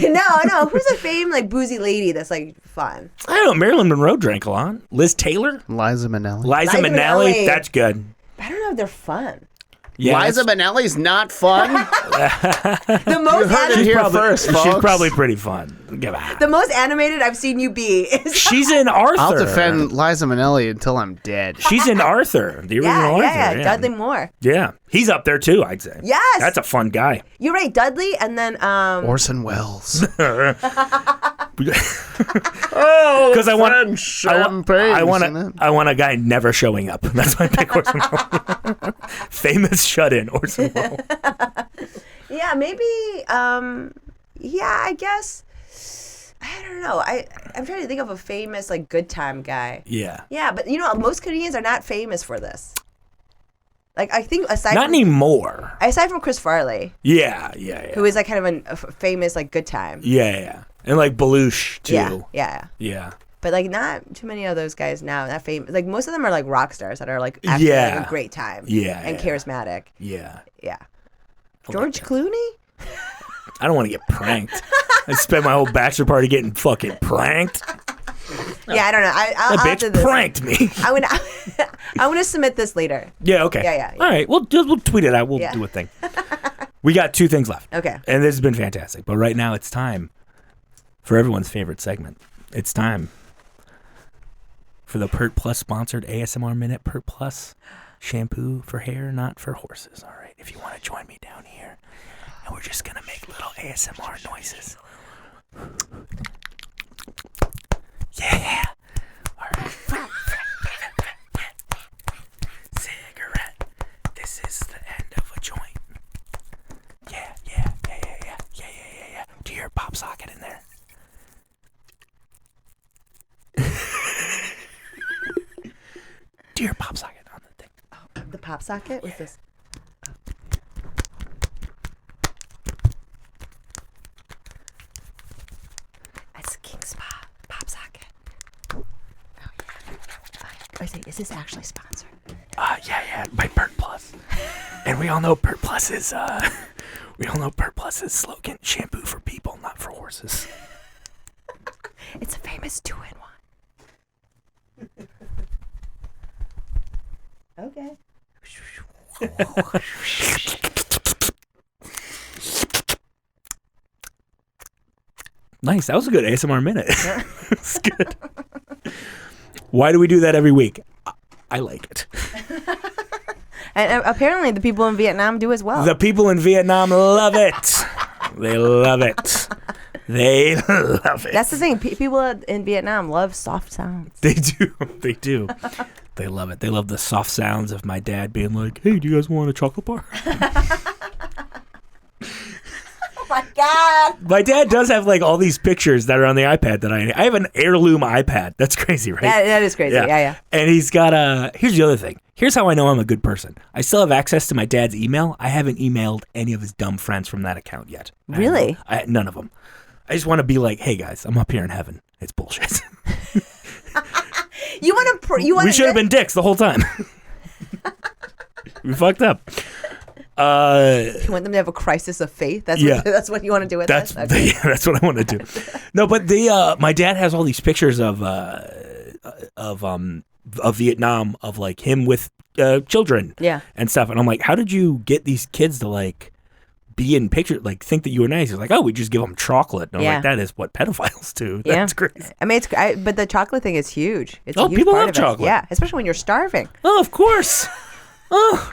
No. Who's a famed like boozy lady that's like fun?
I don't know. Marilyn Monroe drank a lot. Liz Taylor?
Liza Minnelli.
Liza Minnelli. That's good.
I don't know if they're fun.
Yeah, Liza Minnelli's not fun.
The most
She's probably pretty fun.
The most animated I've seen you be is
she's in Arthur.
I'll defend Liza Minnelli until I'm dead.
She's in Arthur, the original Arthur.
Yeah, Dudley Moore.
Yeah, he's up there too, I'd say.
Yes,
that's a fun guy.
You're right, Dudley, and then
Orson Welles.
Because I want a guy never showing up. That's my pick. Orson Welles. Famous shut-in Orson Welles.
Yeah, maybe. I guess. I don't know. I'm trying to think of a famous like good time guy.
Yeah.
Yeah, but you know, most comedians are not famous for this. Like I think
not
anymore. Aside from Chris Farley.
Yeah.
Who is like kind of a famous like good time.
Yeah. And like Belushi too.
Yeah. But like not too many of those guys now. Not famous. Like most of them are like rock stars that are like actually having a great time.
Yeah.
And charismatic.
Yeah.
George Clooney.
I don't want to get pranked. I spent my whole bachelor party getting fucking pranked.
Yeah, I don't know. I'll
that bitch pranked me.
I want to submit this later.
Yeah. Okay.
Yeah.
All right. We'll tweet it out. We'll do a thing. We got 2 things left.
Okay.
And this has been fantastic. But right now it's time for everyone's favorite segment. It's time for the Pert Plus sponsored ASMR Minute. Pert Plus shampoo for hair, not for horses. All right. If you want to join me down here, and we're just gonna make little ASMR noises. Yeah. All right. Cigarette. This is the end of a joint. Yeah. Do you hear a pop socket in there? Do you hear a pop socket on the thing?
Oh, the pop socket? What's this? That's King's pop socket. Oh, yeah. Is this actually sponsored?
Yeah, by Pert Plus. And we all know Pert Plus is slogan: shampoo for people, not for horses.
It's a famous 2-in-1. Okay.
Nice. That was a good ASMR minute. It's good. Why do we do that every week? I like it.
And apparently the people in Vietnam do as well.
The people in Vietnam love it. They love it. They love it.
That's the thing. People in Vietnam love soft sounds.
They do. They do. They love it. They love the soft sounds of my dad being like, hey, do you guys want a chocolate bar?
Oh my God.
My dad does have like all these pictures that are on the iPad that I have an heirloom iPad. That's crazy, right?
That is crazy. Yeah.
And he's got here's the other thing. Here's how I know I'm a good person. I still have access to my dad's email. I haven't emailed any of his dumb friends from that account yet.
Really?
None of them. I just want to be like, hey guys, I'm up here in heaven. It's bullshit.
You want to?
We should have been dicks the whole time. We fucked up.
You want them to have a crisis of faith? That's what you want to do with
that's
this? Okay.
That's what I want to do. No, but my dad has all these pictures of Vietnam, of like him with children, and stuff. And I'm like, how did you get these kids to like be in pictures, like think that you were nice? He's like, oh, we just give them chocolate. And I'm like, that is what pedophiles do. That's crazy.
I mean, but the chocolate thing is huge. It's a huge
people
part
love
of it.
chocolate.
Yeah, especially when you're starving.
Oh, of course. Oh,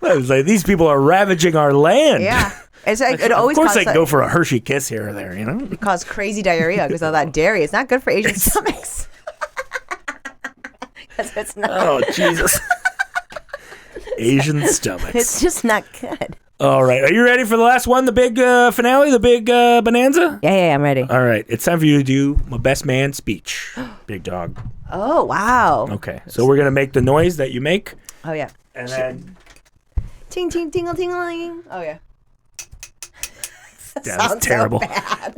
I was like, these people are ravaging our land.
Yeah. It's like, it always
of course,
causes
they go for a Hershey Kiss here or there, you know?
It causes crazy diarrhea because of that dairy. It's not good for Asian stomachs. It's not.
Oh, Jesus. Asian stomachs.
It's just not good.
All right. Are you ready for the last one, the big finale, the big bonanza?
Yeah, I'm ready.
All right. It's time for you to do my best man speech, big dog.
Oh, wow.
Okay. So we're going to make the noise that you make.
Oh, yeah.
And then...
Ting, ting, tingle, tingling. Oh, yeah.
That was terrible.
So bad.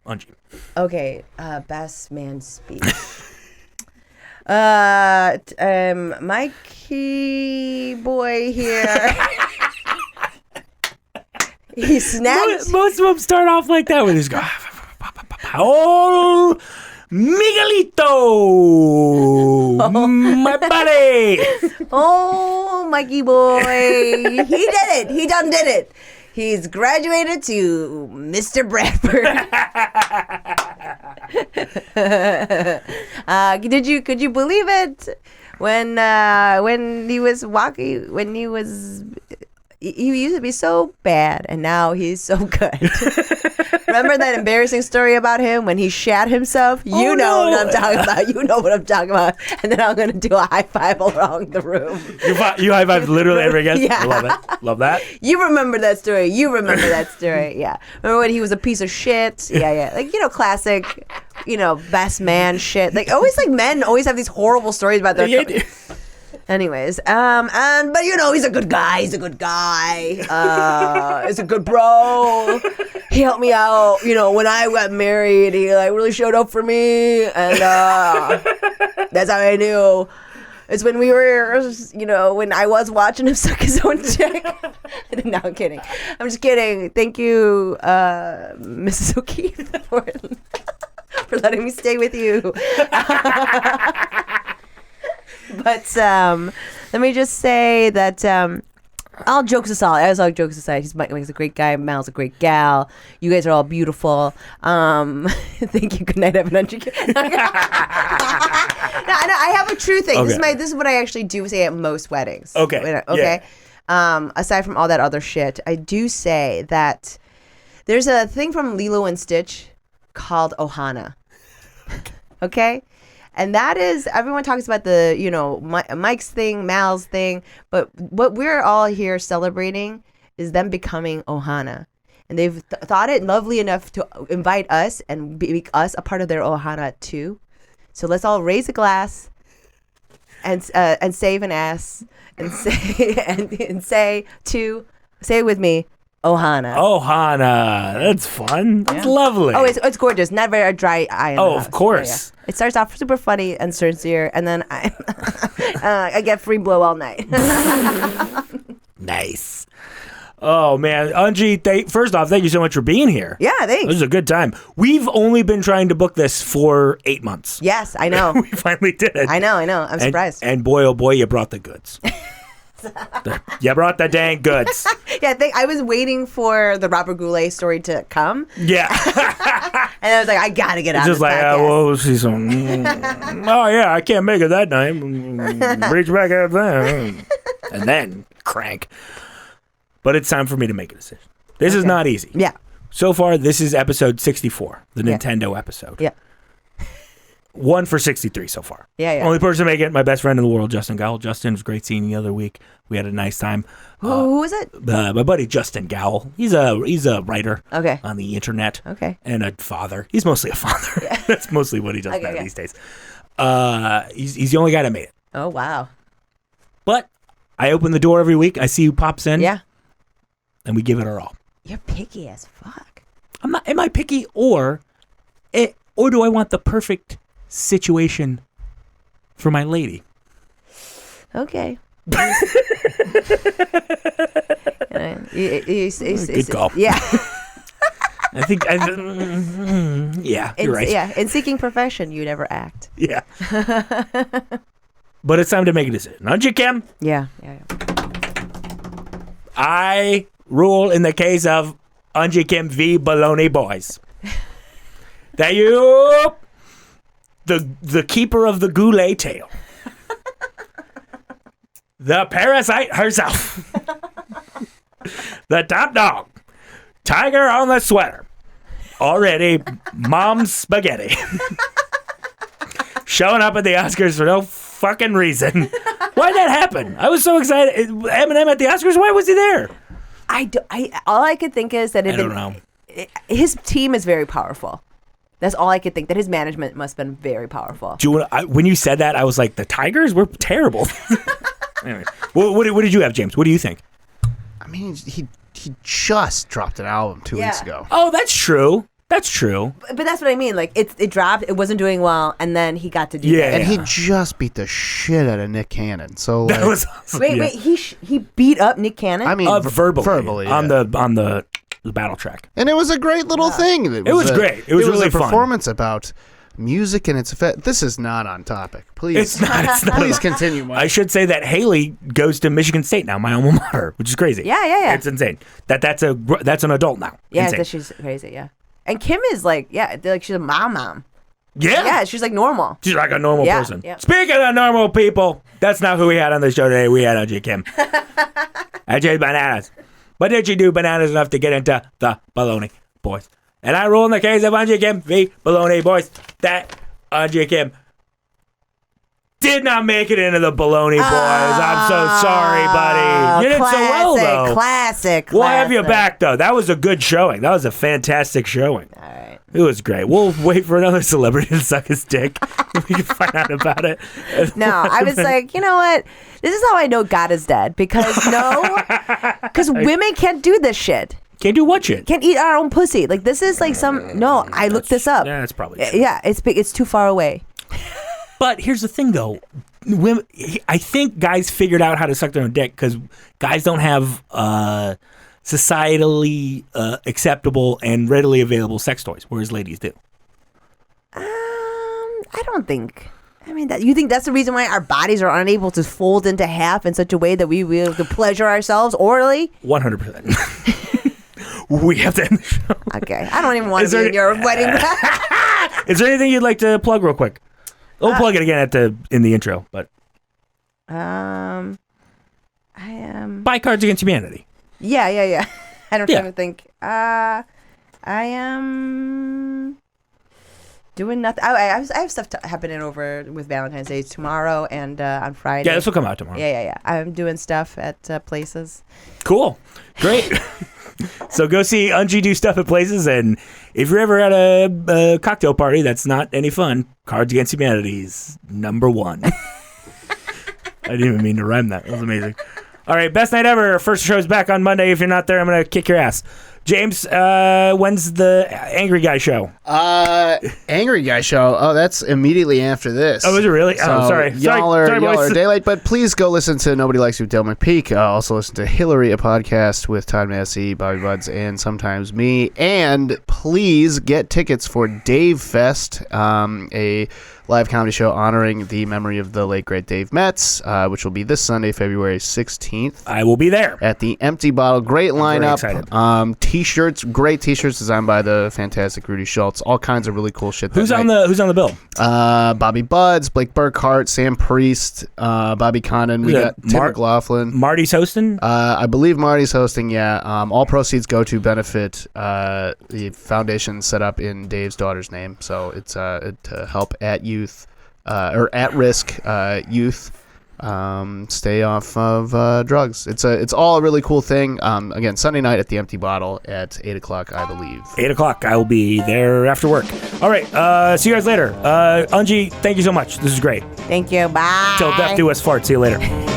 Eunji.
Okay, best man speech. Mikey boy here. He snagged.
Most of them start off like that with his go. Oh, Miguelito, my buddy.
Oh, Mikey boy. He did it. He done did it. He's graduated to Mr. Bradford. Could you believe it? When he was walking, he used to be so bad, and now he's so good. Remember that embarrassing story about him when he shat himself? You know what I'm talking about. You know what I'm talking about. And then I'm going to do a high five around the room.
You high five literally every guest?
Yeah.
I love it. Love that.
You remember that story. Yeah. Remember when he was a piece of shit? Yeah. Like, classic, best man shit. Like, always like men always have these horrible stories about their... Anyways, but he's a good guy. He's a good bro. He helped me out. When I got married, he like really showed up for me, and that's how I knew. It's when we were, when I was watching him suck his own dick. No, I'm kidding. I'm just kidding. Thank you, Mrs. O'Keefe, for letting me stay with you. But let me just say that all jokes aside, he's Mike's a great guy. Mal's a great gal. You guys are all beautiful. Thank you. Good night, Evan. No, I have a true thing.
Okay.
This is what I actually do say at most weddings.
Okay.
Okay. Yeah. Aside from all that other shit, I do say that there's a thing from Lilo and Stitch called Ohana. Okay. And that is, everyone talks about the, Mike's thing, Mal's thing, but what we're all here celebrating is them becoming Ohana. And they've thought it lovely enough to invite us and make us a part of their Ohana too. So let's all raise a glass and save an ass and say, and say it with me, Ohana.
Ohana. That's fun. That's lovely.
Oh, it's gorgeous. Never a dry eye in the house.
Of course.
Yeah. It starts off super funny and sincere, and then I get free blow all night.
Nice. Oh, man. Eunji, first off, thank you so much for being here.
Yeah, thanks.
This is a good time. We've only been trying to book this for 8 months.
Yes, I know.
We finally did it.
I know. I'm surprised.
And boy, oh boy, you brought the goods. You brought the dang goods.
Yeah, I was waiting for the Robert Goulet story to come.
Yeah.
And I was like, I gotta get on
Just
this
like,
podcast.
well, we'll see some. Oh, yeah, I can't make it that night. Reach back out there. And then crank. But it's time for me to make a decision. This is not easy.
Yeah.
So far, this is episode 64, the Nintendo episode.
Yeah.
1 for 63 so far.
Yeah.
Only person making it, my best friend in the world, Justin Gowell. Justin, was great seeing you the other week. We had a nice time.
Who is it?
My buddy Justin Gowell. He's a writer on the internet.
Okay.
And a father. He's mostly a father. Yeah. That's mostly what he does these days. He's the only guy that made it.
Oh, wow.
But I open the door every week. I see who pops in.
Yeah.
And we give it our all.
You're picky as fuck.
I'm not. Am I picky or do I want the perfect situation for my lady?
Okay.
Good call.
Yeah.
I think. You're right.
Yeah. In seeking profession, you never act.
Yeah. But it's time to make a decision, aren't you, Kim?
Yeah.
I rule in the case of Eunji Kim v. Bologna Boys. That you, the keeper of the Goulet tail, the parasite herself, the top dog, tiger on the sweater, already mom's spaghetti, showing up at the Oscars for no fucking reason. Why'd that happen? I was so excited. Eminem at the Oscars, why was he there?
All I could think is that
I don't know.
His team is very powerful. That's all I could think. That his management must have been very powerful.
When you said that, I was like, the Tigers were terrible. Anyway, what did you have, James? What do you think?
I mean, he just dropped an album 2 weeks ago.
Oh, that's true. That's true.
But that's what I mean. Like it dropped. It wasn't doing well, and then he got to do that.
And he just beat the shit out of Nick Cannon. So
That was awesome.
Wait. He beat up Nick Cannon.
I mean,
verbally
yeah.
on the battle track.
And it was a great little thing.
It was great. It was really
a
fun.
performance about music and its effect. This is not on topic. Please,
It's not.
Please continue. Mike.
I should say that Haley goes to Michigan State now, my alma mater, which is crazy.
Yeah.
It's insane. That's an adult now.
Yeah,
Insane.
she's crazy. Yeah, and Kim is like, she's a mom.
Yeah.
Yeah, she's like normal.
She's like a normal person.
Yeah.
Speaking of normal people, that's not who we had on the show today. We had Eunji Kim. I changed bananas. But did she do bananas enough to get into the Bologna Boys? And I rule in the case of Eunji Kim v. Bologna Boys that Eunji Kim did not make it into the Bologna Boys. I'm so sorry, buddy. You did so well, though.
Classic.
We'll have you back, though. That was a good showing. That was a fantastic showing.
All right.
It was great. We'll wait for another celebrity to suck his dick. We can find out about it.
No, I was like, you know what? This is how I know God is dead. Because women can't do this shit.
Can't do what shit?
Can't eat our own pussy. Like this is like I looked this up.
Yeah, that's probably true.
Yeah, it's too far away.
But here's the thing, though. Women, I think guys figured out how to suck their own dick because guys don't have societally acceptable and readily available sex toys, whereas ladies do.
I don't think. I mean, you think that's the reason why our bodies are unable to fold into half in such a way that we will to pleasure ourselves orally?
100%. We have to end the show.
Okay, I don't even want to be in your wedding.
Is there anything you'd like to plug real quick? We'll plug it again in the intro, but
I am.
buy Cards Against Humanity.
Yeah. I don't even think. I am doing nothing. I have stuff happening over with Valentine's Day tomorrow and on Friday.
Yeah, this will come out tomorrow.
Yeah. I'm doing stuff at places.
Cool. Great. So go see Eunji do stuff at places, and if you're ever at a cocktail party that's not any fun, Cards Against Humanity is number one. I didn't even mean to rhyme that. That was amazing. All right, best night ever. First show's back on Monday. If you're not there, I'm going to kick your ass. James, when's the Angry Guy show?
Angry Guy show. Oh, that's immediately after this.
Oh, is it really?
So
Sorry.
Y'all are day late, but please go listen to Nobody Likes You, Dale McPeak. Also listen to Hillary, a podcast with Todd Massey, Bobby Buds, and sometimes me. And please get tickets for Dave Fest, a live comedy show honoring the memory of the late, great Dave Metz, which will be this Sunday, February 16th.
I will be there.
At the Empty Bottle. Great lineup.
Very excited.
T-shirts, great T-shirts designed by the fantastic Rudy Schultz. All kinds of really cool shit.
Who's on the bill?
Bobby Buds, Blake Burkhart, Sam Priest, Bobby Condon. We got Tim McLaughlin.
Marty's hosting?
I believe Marty's hosting, yeah. All proceeds go to benefit the foundation set up in Dave's daughter's name. So it's to help at-risk youth stay off of drugs. It's all a really cool thing. Again, Sunday night at the Empty Bottle at 8 o'clock, I believe.
8 o'clock. I will be there after work. All right. See you guys later. Eunji, thank you so much. This is great.
Thank you. Bye.
Till death do us fart. See you later.